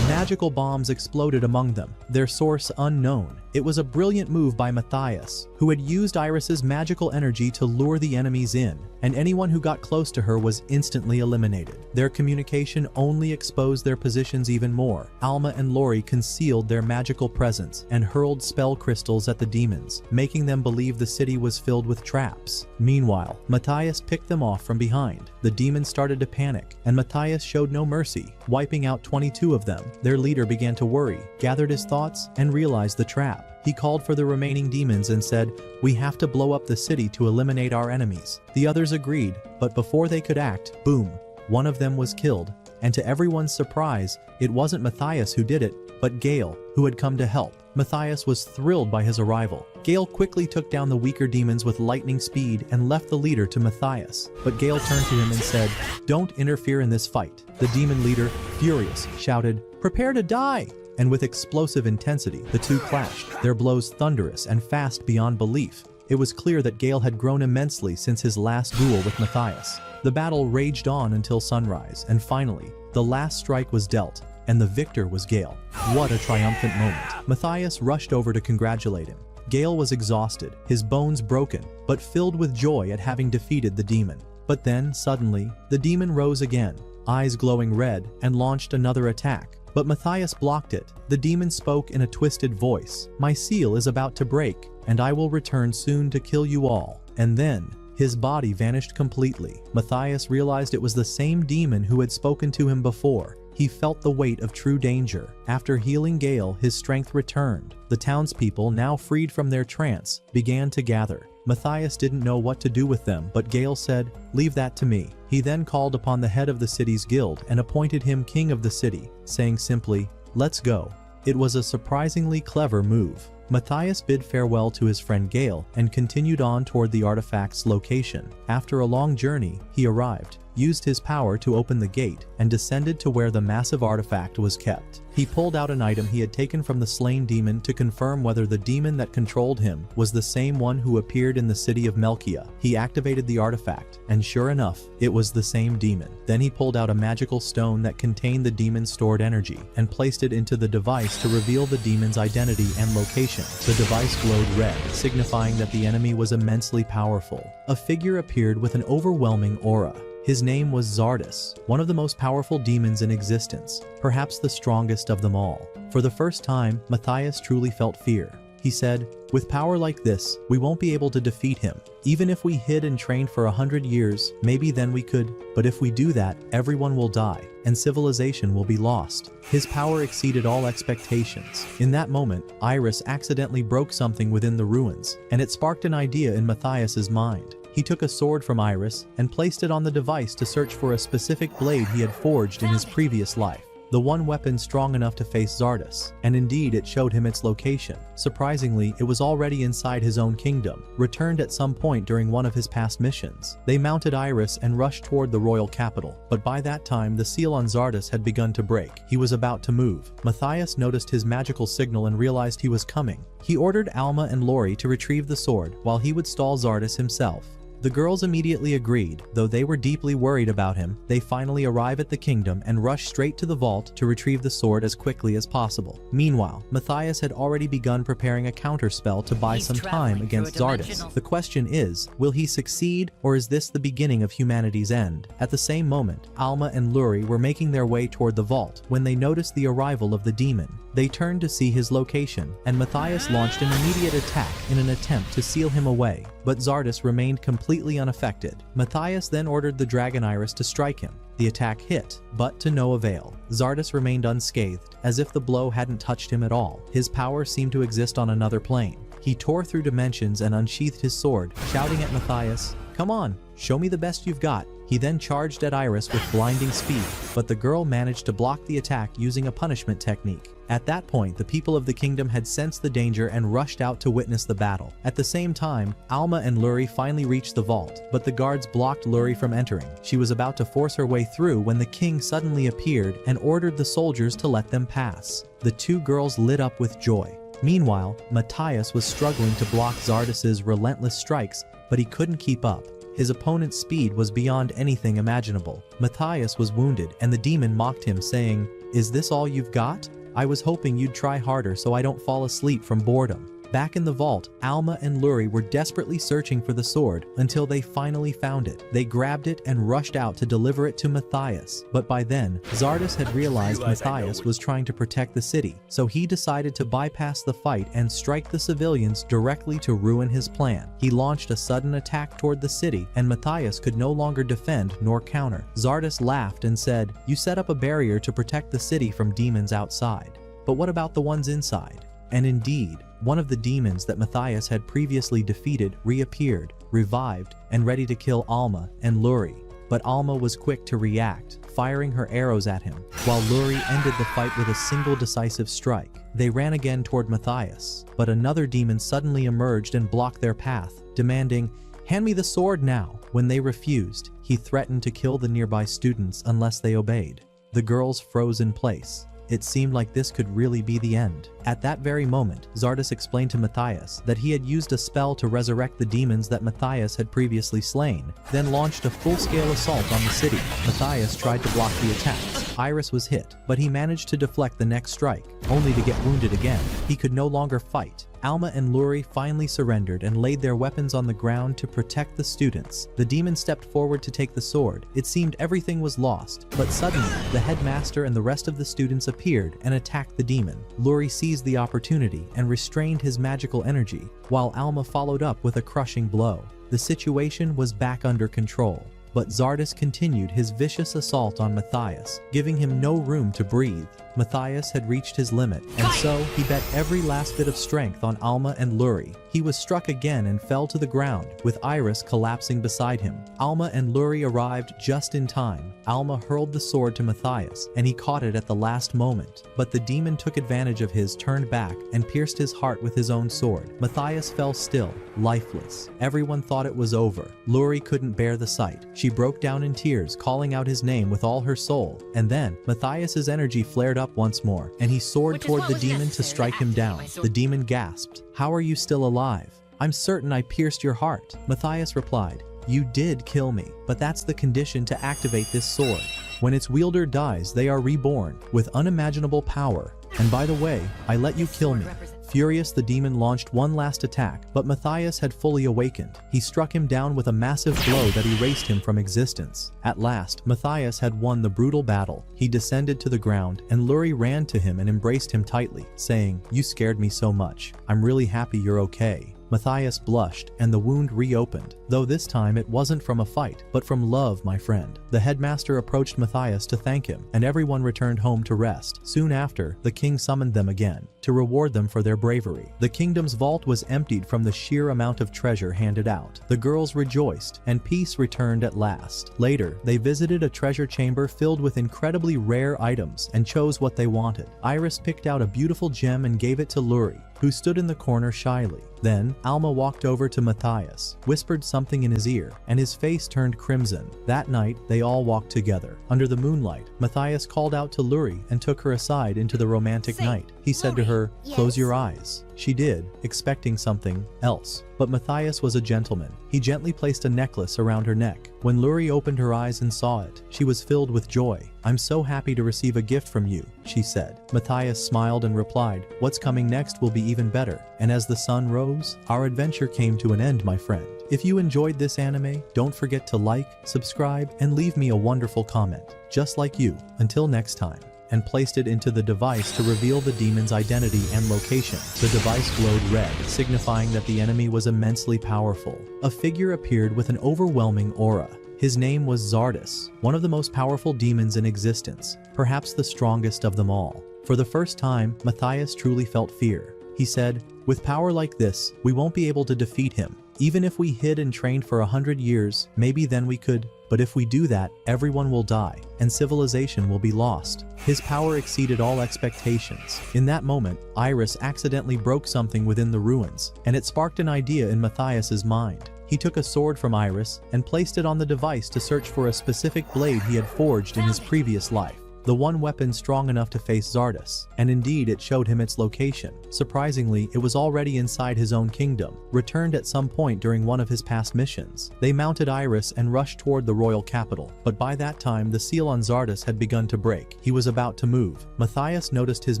Magical bombs exploded among them, their source unknown. It was a brilliant move by Matthias, who had used Iris's magical energy to lure the enemies in, and anyone who got close to her was instantly eliminated. Their communication only exposed their positions even more. Alma and Lori concealed their magical presence and hurled spell crystals at the demons, making them believe the city was filled with traps. Meanwhile, Matthias picked them off from behind. The demons started to panic, and Matthias showed no mercy, wiping out 22 of them. Their leader began to worry, gathered his thoughts, and realized the trap. He called for the remaining demons and said, "We have to blow up the city to eliminate our enemies." The others agreed, but before they could act, boom, one of them was killed. And to everyone's surprise, it wasn't Matthias who did it, but Gale, who had come to help. Matthias was thrilled by his arrival. Gale quickly took down the weaker demons with lightning speed and left the leader to Matthias. But Gale turned to him and said, "Don't interfere in this fight." The demon leader, furious, shouted, "Prepare to die!" And with explosive intensity, the two clashed, their blows thunderous and fast beyond belief. It was clear that Gale had grown immensely since his last duel with Matthias. The battle raged on until sunrise, and finally, the last strike was dealt, and the victor was Gale. What a triumphant moment. Matthias rushed over to congratulate him. Gale was exhausted, his bones broken, but filled with joy at having defeated the demon. But then, suddenly, the demon rose again. eyes glowing red, and launched another attack. But Matthias blocked it. The demon spoke in a twisted voice. "My seal is about to break, and I will return soon to kill you all." And then, his body vanished completely. Matthias realized it was the same demon who had spoken to him before. He felt the weight of true danger. After healing Gale, his strength returned. The townspeople, now freed from their trance, began to gather. Matthias didn't know what to do with them, but Gale said, "Leave that to me." He then called upon the head of the city's guild and appointed him king of the city, saying simply, "Let's go." It was a surprisingly clever move. Matthias bid farewell to his friend Gale and continued on toward the artifact's location. After a long journey, he arrived, used his power to open the gate, and descended to where the massive artifact was kept. He pulled out an item he had taken from the slain demon to confirm whether the demon that controlled him was the same one who appeared in the city of Melkia. He activated the artifact, and sure enough, it was the same demon. Then he pulled out a magical stone that contained the demon's stored energy, and placed it into the device to reveal the demon's identity and location. The device glowed red, signifying that the enemy was immensely powerful. A figure appeared with an overwhelming aura. His name was Zardus, one of the most powerful demons in existence, perhaps the strongest of them all. For the first time, Matthias truly felt fear. He said, "With power like this, we won't be able to defeat him. Even if we hid and trained for 100 years, maybe then we could. But if we do that, everyone will die, and civilization will be lost." His power exceeded all expectations. In that moment, Iris accidentally broke something within the ruins, and it sparked an idea in Matthias's mind. He took a sword from Iris and placed it on the device to search for a specific blade he had forged in his previous life. The one weapon strong enough to face Zardus, and indeed it showed him its location. Surprisingly, it was already inside his own kingdom, returned at some point during one of his past missions. They mounted Iris and rushed toward the royal capital, but by that time the seal on Zardus had begun to break. He was about to move. Matthias noticed his magical signal and realized he was coming. He ordered Alma and Lori to retrieve the sword while he would stall Zardus himself. The girls immediately agreed, though they were deeply worried about him. They finally arrive at the kingdom and rush straight to the vault to retrieve the sword as quickly as possible. Meanwhile, Matthias had already begun preparing a counterspell to buy some time against Zardus. The question is, will he succeed, or is this the beginning of humanity's end? At the same moment, Alma and Luri were making their way toward the vault when they noticed the arrival of the demon. They turned to see his location, and Matthias launched an immediate attack in an attempt to seal him away, but Zardus remained completely unaffected. Matthias then ordered the dragon Iris to strike him. The attack hit, but to no avail. Zardus remained unscathed, as if the blow hadn't touched him at all. His power seemed to exist on another plane. He tore through dimensions and unsheathed his sword, shouting at Matthias, "Come on, show me the best you've got." He then charged at Iris with blinding speed, but the girl managed to block the attack using a punishment technique. At that point, the people of the kingdom had sensed the danger and rushed out to witness the battle. At the same time, Alma and Luri finally reached the vault, but the guards blocked Luri from entering. She was about to force her way through when the king suddenly appeared and ordered the soldiers to let them pass. The two girls lit up with joy. Meanwhile, Matthias was struggling to block Zardus's relentless strikes, but he couldn't keep up. His opponent's speed was beyond anything imaginable. Matthias was wounded, and the demon mocked him, saying, "Is this all you've got? I was hoping you'd try harder so I don't fall asleep from boredom." Back in the vault, Alma and Luri were desperately searching for the sword until they finally found it. They grabbed it and rushed out to deliver it to Matthias. But by then, Zardus had realized Matthias was trying to protect the city, so he decided to bypass the fight and strike the civilians directly to ruin his plan. He launched a sudden attack toward the city, and Matthias could no longer defend nor counter. Zardus laughed and said, "You set up a barrier to protect the city from demons outside. But what about the ones inside?" And indeed, one of the demons that Matthias had previously defeated reappeared, revived, and ready to kill Alma and Luri. But Alma was quick to react, firing her arrows at him, while Luri ended the fight with a single decisive strike. They ran again toward Matthias, but another demon suddenly emerged and blocked their path, demanding, "Hand me the sword now." When they refused, he threatened to kill the nearby students unless they obeyed. The girls froze in place. It seemed like this could really be the end. At that very moment, Zardes explained to Matthias that he had used a spell to resurrect the demons that Matthias had previously slain, then launched a full-scale assault on the city. Matthias tried to block the attacks. Iris was hit, but he managed to deflect the next strike, only to get wounded again. He could no longer fight. Alma and Luri finally surrendered and laid their weapons on the ground to protect the students. The demon stepped forward to take the sword. It seemed everything was lost, but suddenly, the headmaster and the rest of the students appeared and attacked the demon. Luri seized the opportunity and restrained his magical energy, while Alma followed up with a crushing blow. The situation was back under control. But Zardes continued his vicious assault on Matthias, giving him no room to breathe. Matthias had reached his limit, and so he bet every last bit of strength on Alma and Luri. He was struck again and fell to the ground, with Iris collapsing beside him. Alma and Luri arrived just in time. Alma hurled the sword to Matthias, and he caught it at the last moment. But the demon took advantage of his turned back and pierced his heart with his own sword. Matthias fell still, lifeless. Everyone thought it was over. Luri couldn't bear the sight. She broke down in tears, calling out his name with all her soul. And then, Matthias's energy flared up once more, and he soared toward the demon to strike him down. The demon gasped, "How are you still alive?" "I'm certain I pierced your heart," Matthias replied. "You did kill me, but that's the condition to activate this sword. When its wielder dies, they are reborn with unimaginable power. And by the way, I let you kill me." Furious, the demon launched one last attack, but Matthias had fully awakened. He struck him down with a massive blow that erased him from existence. At last, Matthias had won the brutal battle. He descended to the ground, and Luri ran to him and embraced him tightly, saying, "You scared me so much. I'm really happy you're okay." Matthias blushed, and the wound reopened, though this time it wasn't from a fight, but from love, my friend. The headmaster approached Matthias to thank him, and everyone returned home to rest. Soon after, the king summoned them again, to reward them for their bravery. The kingdom's vault was emptied from the sheer amount of treasure handed out. The girls rejoiced, and peace returned at last. Later, they visited a treasure chamber filled with incredibly rare items, and chose what they wanted. Iris picked out a beautiful gem and gave it to Luri, who stood in the corner shyly. Then, Alma walked over to Matthias, whispered something in his ear, and his face turned crimson. That night, they all walked together. Under the moonlight, Matthias called out to Luri and took her aside into the romantic night. He said to her, "Close your eyes." She did, expecting something else. But Matthias was a gentleman. He gently placed a necklace around her neck. When Luri opened her eyes and saw it, she was filled with joy. "I'm so happy to receive a gift from you," she said. Matthias smiled and replied, "What's coming next will be even better." And as the sun rose, our adventure came to an end, my friend. If you enjoyed this anime, don't forget to like, subscribe, and leave me a wonderful comment. Just like you. Until next time. And placed it into the device to reveal the demon's identity and location. The device glowed red, signifying that the enemy was immensely powerful. A figure appeared with an overwhelming aura. His name was Zardes, one of the most powerful demons in existence, perhaps the strongest of them all. For the first time, Matthias truly felt fear. He said, "With power like this, we won't be able to defeat him. Even if we hid and trained for 100 years, maybe then we could. But if we do that, everyone will die, and civilization will be lost." His power exceeded all expectations. In that moment, Iris accidentally broke something within the ruins, and it sparked an idea in Matthias's mind. He took a sword from Iris and placed it on the device to search for a specific blade he had forged in his previous life. The one weapon strong enough to face Zardes, and indeed it showed him its location. Surprisingly, it was already inside his own kingdom, returned at some point during one of his past missions. They mounted Iris and rushed toward the royal capital, but by that time the seal on Zardes had begun to break. He was about to move. Matthias noticed his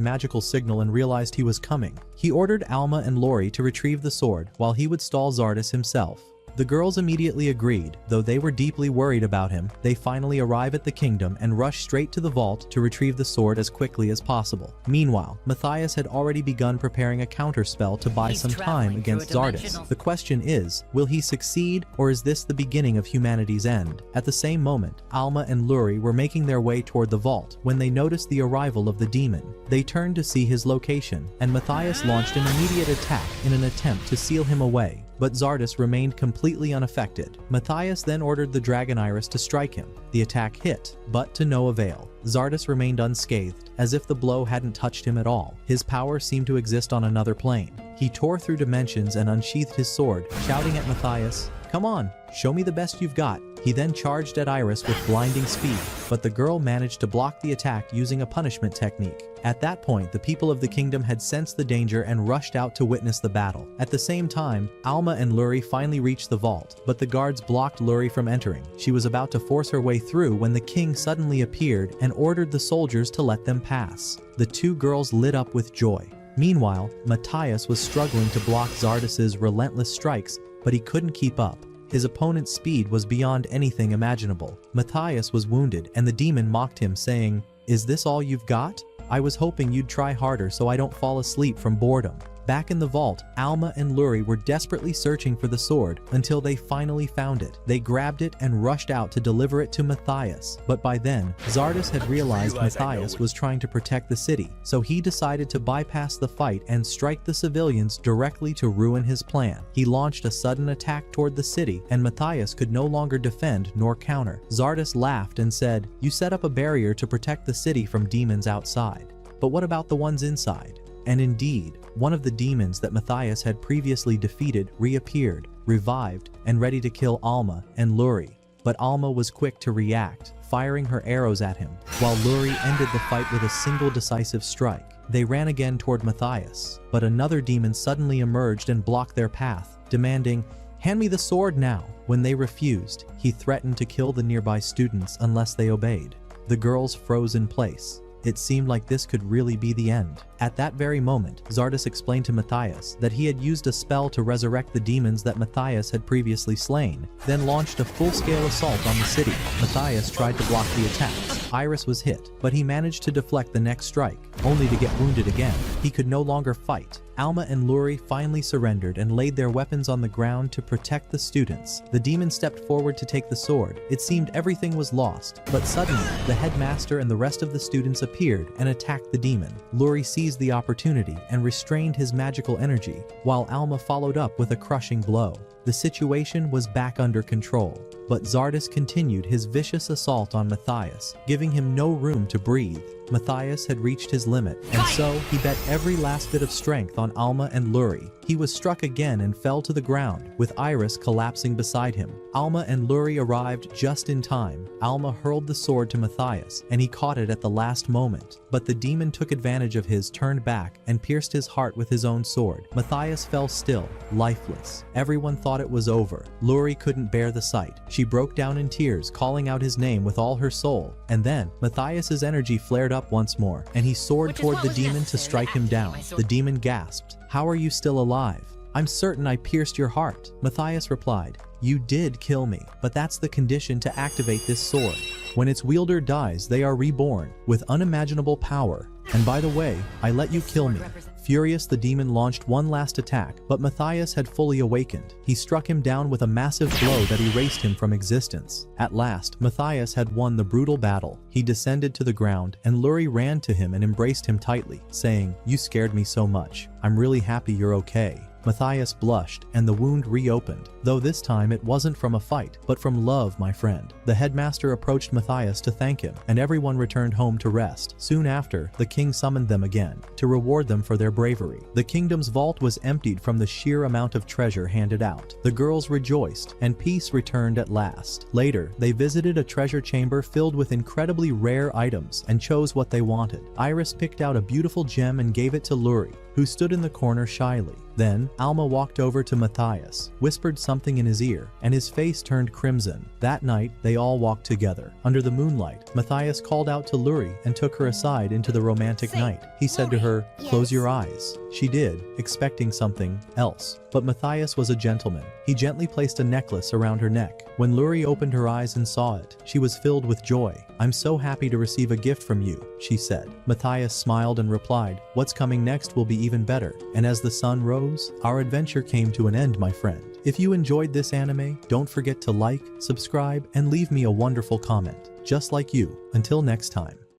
magical signal and realized he was coming. He ordered Alma and Luri to retrieve the sword, while he would stall Zardes himself. The girls immediately agreed, though they were deeply worried about him. They finally arrive at the kingdom and rush straight to the vault to retrieve the sword as quickly as possible. Meanwhile, Matthias had already begun preparing a counterspell to buy some time against Zardes. The question is, will he succeed, or is this the beginning of humanity's end? At the same moment, Alma and Luri were making their way toward the vault when they noticed the arrival of the demon. They turned to see his location, and Matthias launched an immediate attack in an attempt to seal him away. But Zardes remained completely unaffected. Matthias then ordered the dragon Iris to strike him. The attack hit, but to no avail. Zardes remained unscathed, as if the blow hadn't touched him at all. His power seemed to exist on another plane. He tore through dimensions and unsheathed his sword, shouting at Matthias, Come on, show me the best you've got. He then charged at Iris with blinding speed, but the girl managed to block the attack using a punishment technique. At that point, the people of the kingdom had sensed the danger and rushed out to witness the battle. At the same time, Alma and Luri finally reached the vault, but the guards blocked Luri from entering. She was about to force her way through when the king suddenly appeared and ordered the soldiers to let them pass. The two girls lit up with joy. Meanwhile, Matthias was struggling to block Zardas's relentless strikes, but he couldn't keep up. His opponent's speed was beyond anything imaginable. Matthias was wounded and the demon mocked him, saying, "Is this all you've got? I was hoping you'd try harder so I don't fall asleep from boredom." Back in the vault, Alma and Luri were desperately searching for the sword until they finally found it. They grabbed it and rushed out to deliver it to Matthias. But by then, Zardas had realized Matthias was trying to protect the city, so he decided to bypass the fight and strike the civilians directly to ruin his plan. He launched a sudden attack toward the city, and Matthias could no longer defend nor counter. Zardas laughed and said, "You set up a barrier to protect the city from demons outside. But what about the ones inside?" And indeed, one of the demons that Matthias had previously defeated reappeared, revived, and ready to kill Alma and Luri. But Alma was quick to react, firing her arrows at him, while Luri ended the fight with a single decisive strike. They ran again toward Matthias, but another demon suddenly emerged and blocked their path, demanding, "Hand me the sword now." When they refused, he threatened to kill the nearby students unless they obeyed. The girls froze in place. It seemed like this could really be the end. At that very moment, Zardas explained to Matthias that he had used a spell to resurrect the demons that Matthias had previously slain, then launched a full-scale assault on the city. Matthias tried to block the attacks. Iris was hit, but he managed to deflect the next strike, only to get wounded again. He could no longer fight. Alma and Luri finally surrendered and laid their weapons on the ground to protect the students. The demon stepped forward to take the sword. It seemed everything was lost, but suddenly, the headmaster and the rest of the students appeared and attacked the demon. Luri seized the opportunity and restrained his magical energy, while Alma followed up with a crushing blow. The situation was back under control, but Zardas continued his vicious assault on Matthias, giving him no room to breathe. Matthias had reached his limit, and so he bet every last bit of strength on Alma and Luri. He was struck again and fell to the ground, with Iris collapsing beside him. Alma and Luri arrived just in time. Alma hurled the sword to Matthias, and he caught it at the last moment. But the demon took advantage of his turned back and pierced his heart with his own sword. Matthias fell still, lifeless. Everyone thought it was over. Luri couldn't bear the sight. She broke down in tears, calling out his name with all her soul. And then, Matthias's energy flared up once more, and he soared toward the demon to strike him down. The demon gasped, "How are you still alive?" "I'm certain I pierced your heart," Matthias replied. "You did kill me, but that's the condition to activate this sword. When its wielder dies, they are reborn with unimaginable power. And by the way, I let you kill me." Furious, the demon launched one last attack, but Matthias had fully awakened. He struck him down with a massive blow that erased him from existence. At last, Matthias had won the brutal battle. He descended to the ground, and Luri ran to him and embraced him tightly, saying, "You scared me so much. I'm really happy you're okay." Matthias blushed, and the wound reopened, though this time it wasn't from a fight, but from love, my friend. The headmaster approached Matthias to thank him, and everyone returned home to rest. Soon after, the king summoned them again, to reward them for their bravery. The kingdom's vault was emptied from the sheer amount of treasure handed out. The girls rejoiced, and peace returned at last. Later, they visited a treasure chamber filled with incredibly rare items, and chose what they wanted. Iris picked out a beautiful gem and gave it to Luri, who stood in the corner shyly. Then, Alma walked over to Matthias, whispered something in his ear, and his face turned crimson. That night, they all walked together. Under the moonlight, Matthias called out to Luri and took her aside into the romantic night. He said to her, "Close your eyes." She did, expecting something else. But Matthias was a gentleman. He gently placed a necklace around her neck. When Luri opened her eyes and saw it, she was filled with joy. "I'm so happy to receive a gift from you," she said. Matthias smiled and replied, "What's coming next will be even better." And as the sun rose, our adventure came to an end, my friend. If you enjoyed this anime, don't forget to like, subscribe, and leave me a wonderful comment. Just like you. Until next time.